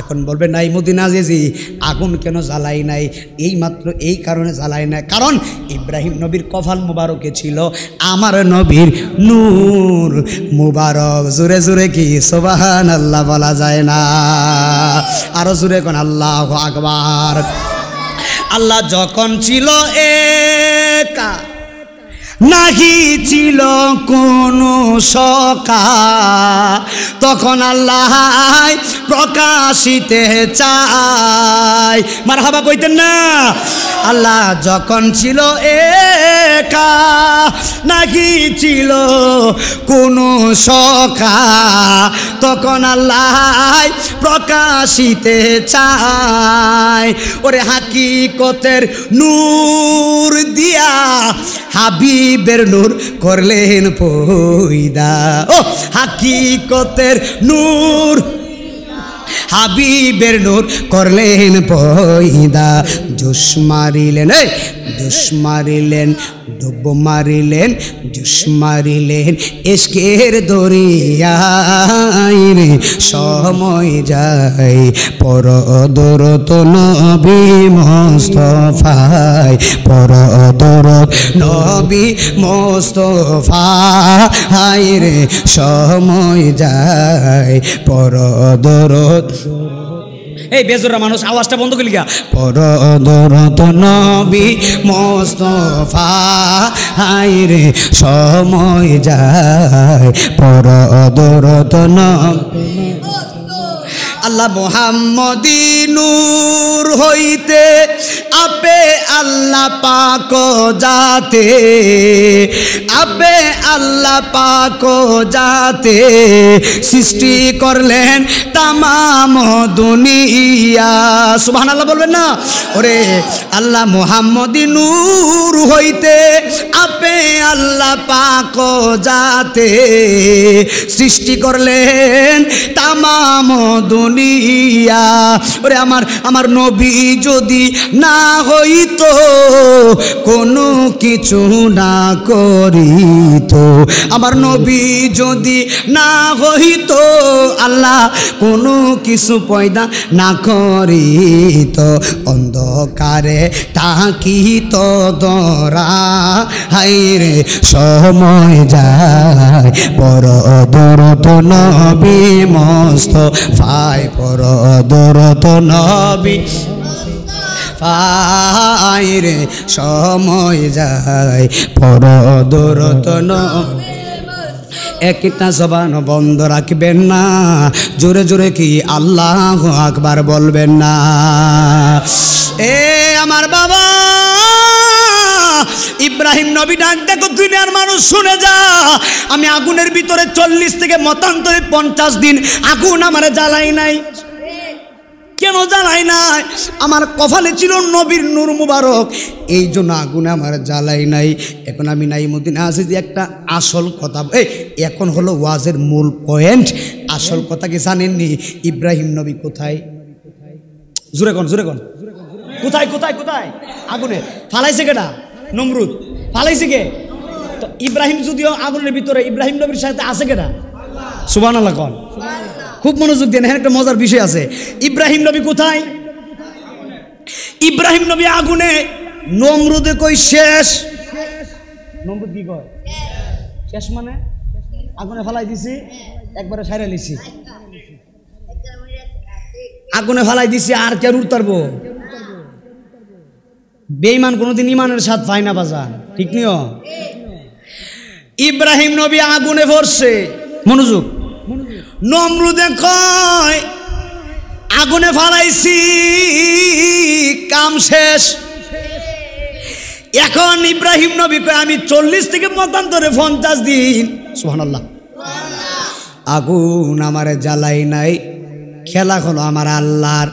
এখন বলবে নাই মদিনা যেজি আগুন কেন জ্বালাই নাই এই মাত্র এই কারণে জ্বালাই নাই কারণ ইব্রাহিম নবীর কপাল মুবারকে ছিল আমার নবীর নূর মুবারক জোরে জোরে কি সুবহানাল্লাহ বলা যায় না আরো জোরে কোন আল্লাহু আকবার আল্লাহ যখন ছিল একা নাহি ছিল কোনো সকা তখন আল্লাহ প্রকাশিতে চায় মারহাবা কইতেন না আল্লাহ যখন ছিল একা নাহি ছিল কোনো সকা তখন আল্লাহ প্রকাশিতে চায় ওরে হাকিকতের নূর দিয়া হাবিবের নূর করলেন পয়দা ও হাকিকতের নূর হাবিবের নূর করলেন পয়দা জোশ মারিলেন জোশ মারিলেন ডুব মারিলেন জোশ মারিলেন ইশকের দরিয়ায় রে সময় যায় পরদরত নবী মুস্তাফায় পরদরত নবী মুস্তাফায় রে সময় যায় পরদরত এই বেজুরা মানুষ আওয়াজটা বন্ধ করলি গা পরদরত নবী মুস্তাফায় রে সময় যায় পরদরত নবী আল্লাহ মুহাম্মদী নূর হইতে আপে আল্লাহ পাক যাতে আপে আল্লাহ পাক যাতে সৃষ্টি করলেন তামাম দুনিয়া সুবহানাল্লাহ বলবেন না ওরে আল্লাহ মুহাম্মদী নূর হইতে আপে আল্লাহ পাক যাতে সৃষ্টি করলেন তামাম দুনিয়া ওরে আমার নবী যদি না হইত, কোনো কিছু না করিত, আমার নবী যদি না হইত, আল্লাহ কোনো কিছু পয়দা না করিত, অন্ধকারে তাকিত দরা, হাইরে সময় যায় পর দরত নবী মুস্তাফায়, পর দরত নবী ফাইরে সময় যায় পর দরত নবী। একটা জবান বন্ধ রাখবেন না, জোরে জোরে কি আল্লাহু আকবার বলবেন না? এ আমার বাবা ইব্রাহিম নবী ডাক দেখো, দুনিয়ার মানুষ শুনে যা, আমি আগুনের ভিতরে 40 থেকে মতান্তরে 50 দিন আগুন আমারে জ্বালাই নাই। কেন জ্বালাই নাই? আমার কপালে ছিল নবীর নূর মুবারক, এই জন্য আগুনে আমার জ্বালাই নাই। এখন আমি নাইমুদ্দিনে আছি যে একটা আসল কথা, এখন হলো ওয়াজের মূল পয়েন্ট। আসল কথা কি জানেননি? ইব্রাহিম নবী কোথায়? জোরে কোন, জোরে কোন, কোথায় কোথায় কোথায়? আগুনে ফালাইছে কেটা? নমরুদ ফালাইছে কে? তো ইব্রাহিম যদিও আগুনের ভিতরে, ইব্রাহিম নবীর সাথে আছে কেটা? সুবহানাল্লাহ কোন। খুব মনোযোগ দেন, একটা মজার বিষয় আছে। ইব্রাহিম নবী কোথায়? ইব্রাহিম নবী আগুনে, নমরুদে কই শেষ। নমরুদ কি কয় শেষ? মানে আগুনে ফালাই দিছি, একবারে সাইরা লিছি, আগুনে ফালাই দিছি, আর কে উঠতারবো? বেঈমান কোনোদিন ইমানের স্বাদ পায় না বাজান, ঠিক নিও। ইব্রাহিম নবী আগুনে পড়ছে, মনোযোগ। নমরুদে কয় আগুনে ফালাইছি, কাম শেষ। এখন ইব্রাহিম নবী কয় আমি 40 থেকে মতান্তরে 50 দিন, সুবহানাল্লাহ, আগুন আমারে জ্বালাই নাই, খেলা হলো আমার আল্লাহর।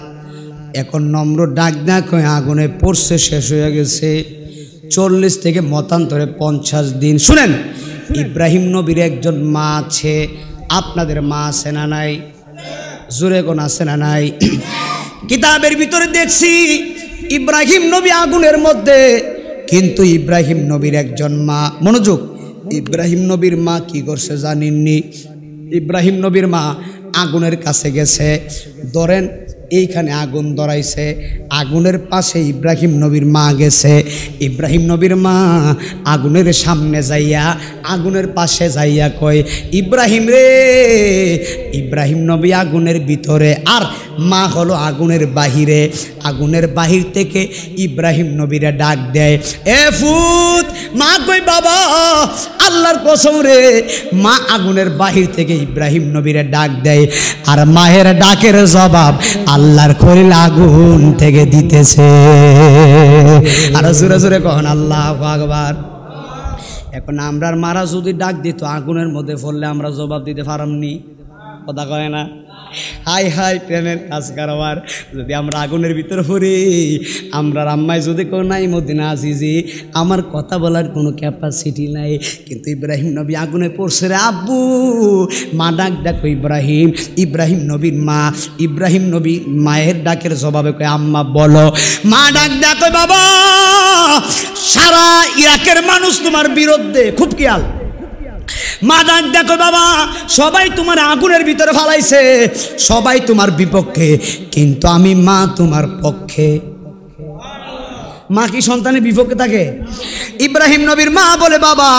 এখন নমরুদ ডাক না কয় আগুনে পড়ছে, শেষ হয়ে গেছে 40 থেকে মতান্তরে 50 দিন। শুনেন, ইব্রাহিম নবীর একজন মা আছে, আপনাদের মা আছে না নাই? জোরে কোন আছে না নাই? কিতাবের ভিতরে দেখছি ইব্রাহিম নবী আগুনের মধ্যে, কিন্তু ইব্রাহিম নবীর একজন মা, মনোযোগ, ইব্রাহিম নবীর মা কি করছে জানেননি? ইব্রাহিম নবীর মা আগুনের কাছে গেছে, ধরেন এইখানে আগুন ধরাইছে, আগুনের পাশে ইব্রাহিম নবীর মা গেছে। ইব্রাহিম নবীর মা আগুনের সামনে যাইয়া, আগুনের পাশে যাইয়া কয় ইব্রাহিম রে। ইব্রাহিম নবী আগুনের ভিতরে, আর মা হলো আগুনের বাহিরে। আগুনের বাহির থেকে ইব্রাহিম নবীরে ডাক দেয়, এ ফুত। মা কই বাবা আল্লাহর কসম রে। মা আগুনের বাহির থেকে ইব্রাহিম নবীরে ডাক দেয়, আর মায়ের ডাকের জবাব আল্লাহর খলিল আগুন থেকে দিতেছে। আর জোরে জোরে কখন আল্লাহু আকবার। এখন আমরার মারা যদি ডাক দিত আগুনের মধ্যে পড়লে আমরা জবাব দিতে পারামনি, কথা কয় না? হাই হাই প্রেমের কাজ কারবার। যদি আমরা আগুনের ভিতরে পড়ি, আমরা আম্মাই যদি কেউ নাই মদিনা আজিজি, আমার কথা বলার কোনো ক্যাপাসিটি নাই। কিন্তু ইব্রাহিম নবী আগুনে পড়ছে রে আব্বু। মা ডাক ডাকো ইব্রাহিম। ইব্রাহিম নবীর মা, ইব্রাহিম নবী মায়ের ডাকের জবাবে কয় আম্মা বলো। মা ডাক ডাকো বাবা, সারা ইরাকের মানুষ তোমার বিরুদ্ধে, খুব খেয়াল। মা ডাক দেখো বাবা, সবাই তোমার আগুনের ভিতরে ফালাইছে, সবাই তোমার বিপক্ষে, কিন্তু আমি মা তোমার পক্ষে। মা কি সন্তানের বিপক্ষে থাকে? ইব্রাহিম নবীর মা বলে বাবা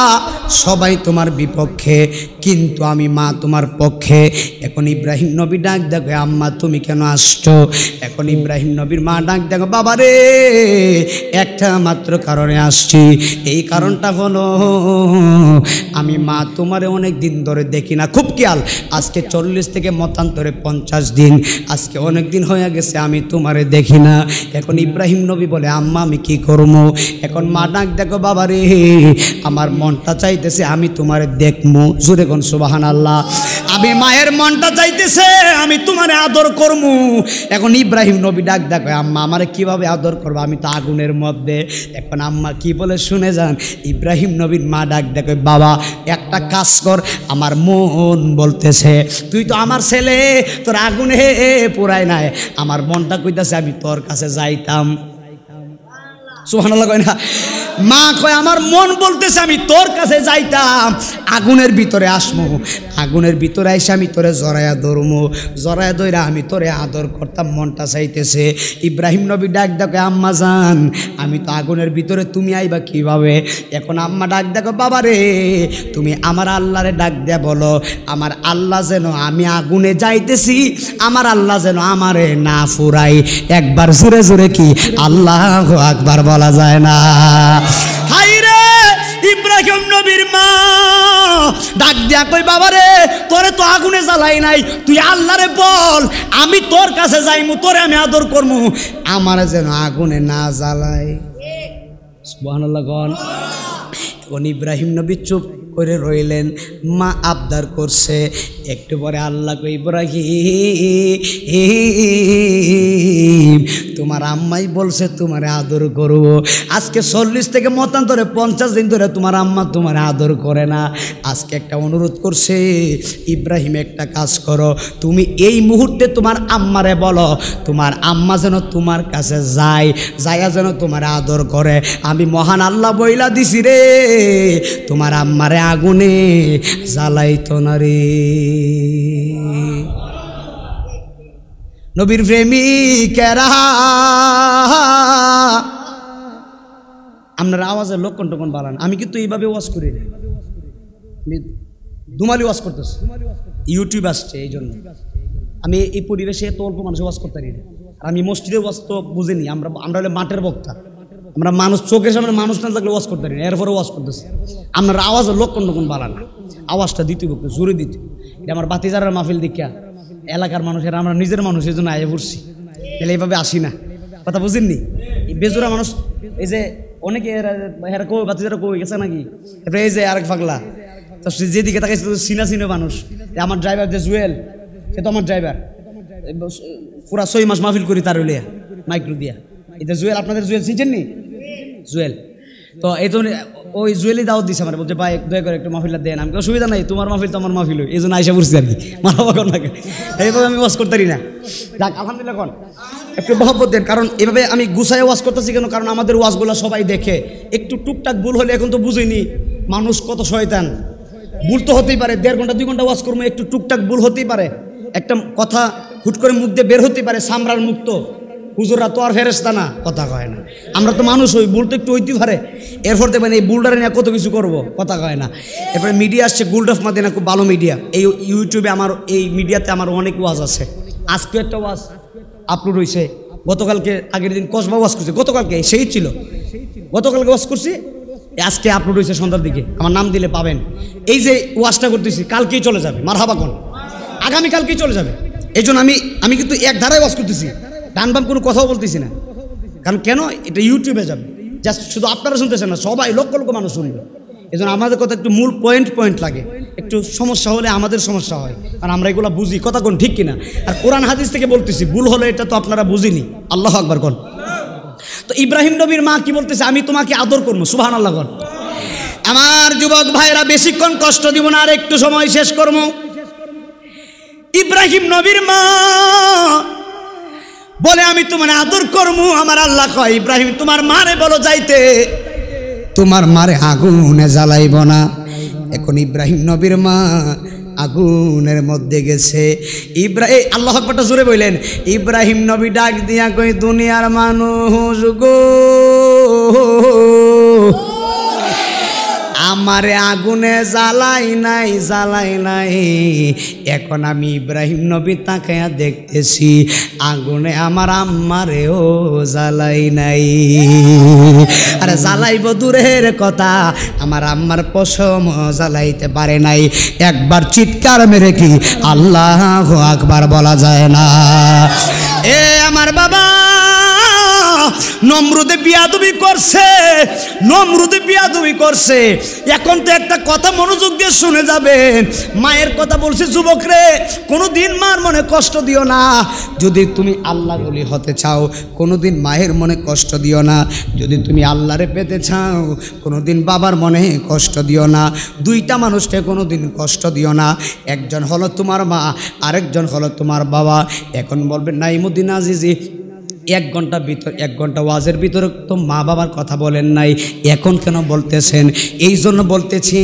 সবাই তোমার বিপক্ষে, কিন্তু আমি মা তোমার পক্ষে। এখন ইব্রাহিম নবী ডাক দেখো আম্মা তুমি কেন আসছো? এখন ইব্রাহিম নবীর মা ডাক দেখো বাবা রে, একটা মাত্র কারণে আসছি। এই কারণটা হলো আমি মা তোমারে অনেক দিন ধরে দেখি না। খুব খেয়াল, আজকে 40 থেকে মতান্তরে 50 দিন, আজকে অনেক দিন হয়ে গেছে আমি তোমারে দেখি না। এখন ইব্রাহিম নবী বলে আম্মা আমি কি করবো? এখন মা ডাক দেখো বাবা রে, আমার মনটা চাইতেছে আমি তোমারে দেখবো। জোরে কোন সুবহানাল্লাহ। আমি মায়ের মনটা চাইতেছে আমি তোমারে আদর করবো। এখন ইব্রাহিম নবী ডাক দেখো আম্মা আমারে কিভাবে আদর করবো? আমি তো আগুনের মধ্যে। এখন আম্মা কি বলে শুনে যান। ইব্রাহিম নবীর মা ডাক দেখো বাবা একটা কাজ কর, আমার মন বলতেছে তুই তো আমার ছেলে, তোর আগুনে পোড়ায় নাই। আমার মনটা কইতাছে আমি তোর কাছে যাইতাম। সুবহানাল্লাহ কয় না। মা কয় আমার মন বলতেছে আমি তোর কাছে যাইতাম, আগুনের ভিতরে আসমু, আগুনের ভিতরে এসে আমি তোরে জড়ায়া ধরমু, জড়ায়া ধইরা আমি তোরে আদর করতাম, মনটা চাইতেছে। ইব্রাহিম নবী ডাক দেখো আম্মা জান, আমি তো আগুনের ভিতরে, তুমি আইবা কিভাবে? এখন আম্মা ডাক দেখো বাবা রে, তুমি আমার আল্লাহরে ডাক দিয়া বলো আমার আল্লাহ যেন আমি আগুনে যাইতেছি, আমার আল্লাহ যেন আমারে না ফুরাই। একবার জোরে জোরে কি আল্লাহু আকবার বলা যায় না? হাইরে ইব্রাহিম নবীর মা ডাক দিয়া কই বাবা রে, তোরে তো আগুনে জ্বালাই নাই, তুই আল্লাহরে বল আমি তোর কাছে যাইমু, তোরে আমি আদর করমু, আমারে যেন আগুনে না জ্বালাই। সুবহানাল্লাহ গণ। এখন ইব্রাহিম নবী চুপ করে রইলেন, মা আবদার করছে। একটু পরে আল্লাহ কই ইব্রাহিম তোমার আম্মাই বলছে তোমারে আদর করব। আজকে 40 থেকে মতান্তরে 50 দিন ধরে তোমার আম্মা তোমারে আদর করে না। আজকে একটা অনুরোধ করছে, ইব্রাহিম একটা কাজ করো, তুমি এই মুহূর্তে তোমার আম্মারে বলো তোমার আম্মা যেন তোমার কাছে যায়, যাইয়া যেন তোমার আদর করে। আমি মহান আল্লাহ বইলা দিছি রে, তোমার আম্মারে আগুনে জ্বালাইতো না রে। নবীর প্রেমিকেরা আপনার আওয়াজের লক্ষণ টক্ষণ বাড়ান। আমি কিন্তু এইভাবে ওয়াজ করি না, আমি দুমালি ওয়াজ করতেছি, ইউটিউব আসছে এই জন্য। আমি এই পরিবেশে এত অল্প মানুষ ওয়াজ করতে পারি না। আর আমি মসজিদের ওয়াজ তো বুঝিনি, আমরা হলে মাঠের বক্তা, আমরা মানুষ চোখের সামনে মানুষ না থাকলে ওয়াজ করতে পারি না, এরপরে ওয়াজ করতেছি। আপনার আওয়াজের লক্ষণ টক্ষণ বাড়ান না, আওয়াজটা দিতে বলতে জোরে দিতে। এটা আমার বাতিজারের মাহফিল দীক্ষা, এলাকার মানুষের আমরা নিজের মানুষ, এই জন্য আয়ে পড়ছি, তাহলে এইভাবে আসি না, কথা বুঝেননি? বেজোরা মানুষ, এই যে অনেকে এরা কই বাতিজারা কই গেছে নাকি, তারপরে এই যে আরেক পাগলা, তো যেদিকে তাকাইছে চিনা চিনা মানুষ, আমার ড্রাইভার যে জুয়েল, সে তো আমার ড্রাইভার, পুরা 6 মাস মাহফিল করি তার হইলে মাইক্রো দিয়া। এটা জুয়েল, আপনাদের জুয়েল চিনছেন নি? জুয়েল তো এই জন্য ওই জুয়েলই দাওয়াত দিছে আমার, বলছে ভাই দয়া করে একটু মাহফিলটা দেন। আমি অসুবিধা নাই, তোমার মাহফিল তো আমার মাহফিল, এই জন্য আইসা পড়ছি আর কি, মারাবা কর না, এইভাবে আমি ওয়াজ করতে পারি না। যাক আলহামদুলিল্লাহ কন একটু মহব্বত দেন, কারণ এভাবে আমি গুছায় ওয়াজ করতেছি কেন, কারণ আমাদের ওয়াজগুলো সবাই দেখে। একটু টুকটাক ভুল হলে, এখন তো বুঝিনি মানুষ কত শয়তান, ভুল তো হতেই পারে, 1.5 ঘন্টা 2 ঘন্টা ওয়াজ করবো, একটু টুকটাক ভুল হতেই পারে, একটা কথা হুট করে মুখ দিয়ে বের হতেই পারে, সামরার মুক্ত হুজুররা তো আর ফেরেশতা না, কথা কয় না। আমরা তো মানুষ, ওই ভুল তো একটু হইতে পারে। এরপর দেখবেন এই ভুলটারে নিয়ে কত কিছু করবো, কথা কয় না। এরপরে মিডিয়া আসছে, গোল্ড অফ মাদিনা খুব ভালো মিডিয়া। এই ইউটিউবে আমার এই মিডিয়াতে আমার অনেক ওয়াজ আছে। আজকে একটা ওয়াজ আপলোড হয়েছে, গতকালকে আগের দিন কসবা ওয়াজ করছে, গতকালকে সেই ছিল, গতকালকে ওয়াজ করছি, আজকে আপলোড হয়েছে সন্ধ্যার দিকে, আমার নাম দিলে পাবেন। এই যে ওয়াজটা করতেছি কালকেই চলে যাবে, মারহাবা কোন, আগামীকালকেই চলে যাবে। এই জন্য আমি কিন্তু এক ধারায় ওয়াজ করতেছি, ডান বাম কোনো কথাও বলতেছি না, কারণ কেন এটা ইউটিউবে যাবে, জাস্ট শুধু আপনারা শুনতেছেন না, সবাই লক্ষ লক্ষ মানুষ শুনবে। এই জন্য আমাদের কথা একটু মূল পয়েন্ট লাগে, একটু সমস্যা হলে আমাদের সমস্যা হয়, কারণ আমরা এগুলো বুঝি, কথা কোন ঠিক কিনা। আর কোরআন হাদিস থেকে বলতেছি, ভুল হলে এটা তো আপনারা বুঝিনি। আল্লাহ আকবার কোন। তো ইব্রাহিম নবীর মা কি বলতেছে, আমি তোমাকে আদর করবো, সুবহানাল্লাহ কোন। আমার যুবক ভাইরা বেশিক্ষণ কষ্ট দিব না, আর একটু সময় শেষ করবো। ইব্রাহিম নবীর মা বলে আমি তোমার আদর করবো। আমার আল্লাহ কয় ইব্রাহিম তোমার মারে বলো যাইতে, তোমার মারে আগুনে জ্বালাইব না। এখন ইব্রাহিম নবীর মা আগুনের মধ্যে গেছে। আল্লাহ আকবারটা জোরে বললেন। ইব্রাহিম নবী ডাক দিয়া কই দুনিয়ার মানুষ গো, আমারে আগুনে জ্বালাই নাই। এখন আমি ইব্রাহিম নবী তাকায়া দেখতেছি আগুনে আমার আম্মারেও জ্বালাই নাই। আরে জ্বালাইব দূরের কথা, আমার আম্মার পশম জ্বালাইতে পারে নাই। একবার চিৎকার মেরে কি আল্লাহু আকবার বলা যায় না? এ আমার বাবা নমরুদে বিয়াদবি করছে। এখন তো একটা কথা মনোযোগ দিয়ে শুনে যাবেন, মায়ের কথা বলছে যুবক রে, কোনোদিন মার মনে কষ্ট দিও না। যদি তুমি আল্লাহর ওলি হতে চাও, কোনোদিন মায়ের মনে কষ্ট দিও না। যদি তুমি আল্লাহরে পেতে চাও, কোনোদিন বাবার মনে কষ্ট দিও না। দুইটা মানুষকে কোনোদিন কষ্ট দিও না। একজন হলো তোমার মা, আরেকজন হলো তোমার বাবা। এখন বলবেন নাইমুদ্দিন আজিজি এক ঘন্টা ওয়াজের ভিতরে তো মা বাবার কথা বলেন নাই, এখন কেন বলতেছেন? এই জন্য বলতেছি,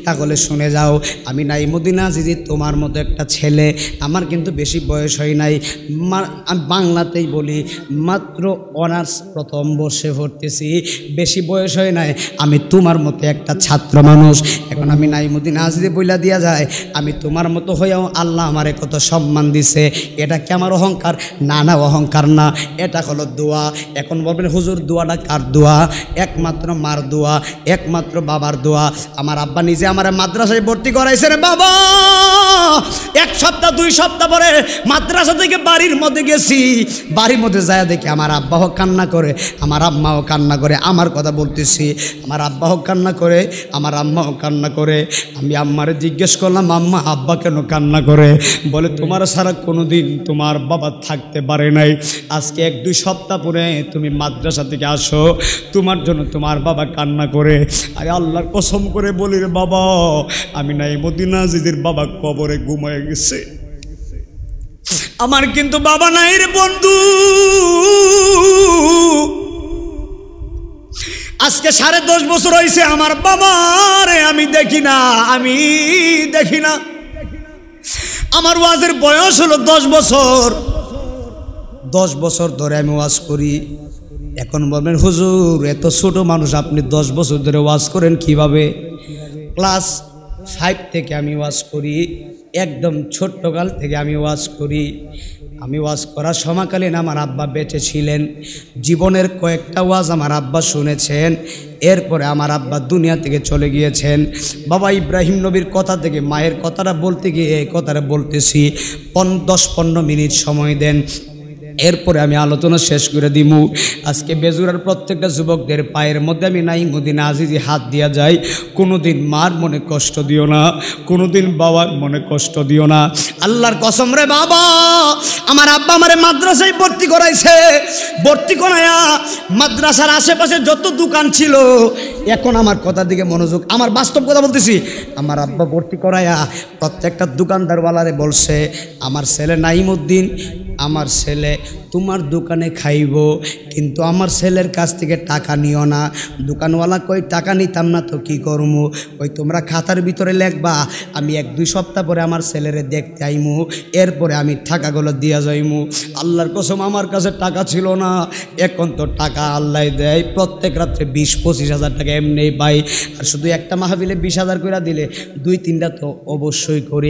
তাহলে শুনে যাও। আমি নাইমুদ্দিন আজিজি তোমার মতো একটা ছেলে, আমার কিন্তু বেশি বয়স হয় নাই, আমি বাংলাতেই বলি, মাত্র অনার্স প্রথম বর্ষে পড়তেছি, বেশি বয়স হয় নাই। আমি তোমার মতো একটা ছাত্র মানুষ। এখন আমি নাইমুদ্দিন আজিজি বইলা দিয়া যায়, আমি তোমার মতো হয়েও আল্লাহ আমারে কত সম্মান দিছে। এটা কি আমার অহংকার? না না, অহংকার না, এটা হলো দোয়া। এখন বলবেন হুজুর দোয়াটা কার দোয়া? একমাত্র মার দোয়া, একমাত্র বাবার দোয়া। আমার আব্বা নিজে আমার মাদ্রাসায় ভর্তি করাইছে রে বাবা। 1 সপ্তাহ 2 সপ্তাহ পরে মাদ্রাসা থেকে বাড়ির মধ্যে গেছি, বাড়ির মধ্যে যায় দেখি আমার আব্বাও কান্না করে, আমার আম্মাও কান্না করে। আমার কথা বলতেছি, আমার আব্বাও কান্না করে, আমার আম্মাও কান্না করে। আমি আম্মারে জিজ্ঞেস করলাম, আম্মা আব্বা কেন কান্না করে? বলে তোমার সারা কোনোদিন তোমার বাবা থাকতে পারে নাই, আজকে 1-2 সপ্তাহ পরে তুমি মাদ্রাসা থেকে আসো, তোমার জন্য তোমার বাবা কান্না করে। আরে আল্লাহর কসম করে বলি রে বাবা, আমি নাইমুদ্দিন আজিজির বাবা কবরে ঘুমায় গেছে, আমার কিন্তু বাবা নাই রে বন্ধু। আজকে 10.5 বছর হয়েছে আমার বাবারে আমি দেখি না, আমি দেখি না। আমার ওয়াজের বয়স হলো 10 বছর। 10 বছর ধরে আমি ওয়াজ করি। এখন বলবেন হুজুর এত ছোট মানুষ, আপনি 10 বছর ধরে ওয়াজ করেন কিভাবে? ক্লাস 5 থেকে আমি ওয়াজ করি, একদম ছোট্টকাল থেকে আমি ওয়াজ করি। আমি ওয়াজ করার সময়কালীন আমার আব্বা বেঁচে ছিলেন, জীবনের কয়েকটা ওয়াজ আমার আব্বা শুনেছেন। এরপরে আমার আব্বা দুনিয়া থেকে চলে গিয়েছেন। বাবা ইব্রাহিম নবীর কথা থেকে মায়ের কথাটা বলতে গিয়ে এই কথাটা বলতেছি, 10-15 মিনিট সময় দেন, এরপরে আমি আলোচনা শেষ করে দিব। আজকে বেজুরার প্রত্যেকটা যুবকদের পায়ের মধ্যে আমি নাইমুদ্দিন আজিজি হাত দিয়া যাই, কোনোদিন মার মনে কষ্ট দিও না, কোনোদিন বাবার মনে কষ্ট দিও না। আল্লাহর কসম রে বাবা, আমার আব্বা আমারে মাদ্রাসায় ভর্তি করাইছে। ভর্তি করাইয়া মাদ্রাসার আশেপাশে যত দোকান ছিল, এখন আমার কথার দিকে মনোযোগ, আমার বাস্তব কথা বলতেছি। আমার আব্বা ভর্তি করাইয়া প্রত্যেকটা দোকানদারওয়ালারে বলছে, আমার ছেলে নাইমুদ্দিন, আমার ছেলে তোমার দোকানে খাইব, কিন্তু আমার ছেলের কাছ থেকে টাকা নিও না। দোকানওয়ালা কই টাকা নিতাম না তো কি করবো? ওই তোমরা খাতার ভিতরে লেখবা, আমি 1-2 সপ্তাহ পরে আমার ছেলেরে দেখতে আইমু, এরপরে আমি টাকাগুলো দিয়া যাইমু। আল্লাহর কসম আমার কাছে টাকা ছিল না, এখন তো টাকা আল্লাহ দেয়। প্রত্যেক রাত্রে 20-25 হাজার টাকা এমনি পাই। আর শুধু একটা মাহফিলে 20 হাজার করে দিলে 2-3টা তো অবশ্যই করি,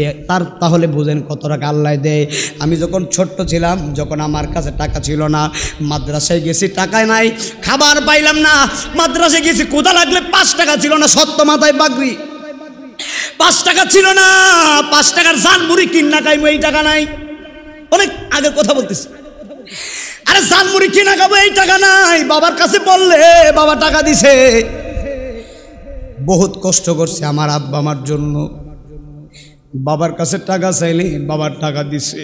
তাহলে বুঝেন কত টাকা আল্লাহ দেয়। আমি যখন ছোট্ট ছিলাম, যখন আমার কাছে টাকা ছিল না, মাদ্রাসায় গেছি, টাকায় নাই, খাবার পাইলাম না। মাদ্রাসায় গেছি, কোথা লাগলে 5 টাকা ছিল না, সত্য মাথায় বাগরি, 5 টাকা ছিল না। 5 টাকার জান মুড়ি কিনা খাইবো, এই টাকা নাই। অনেক আগের কথা বলতেছি। আরে জান মুড়ি কিনা খাবো, এই টাকা নাই। বাবার কাছে বললে বাবা টাকা দিছে। বহুত কষ্ট করছে আমার আব্বা আমার জন্য। বাবার কাছে টাকা চাইলে বাবার টাকা দিছে।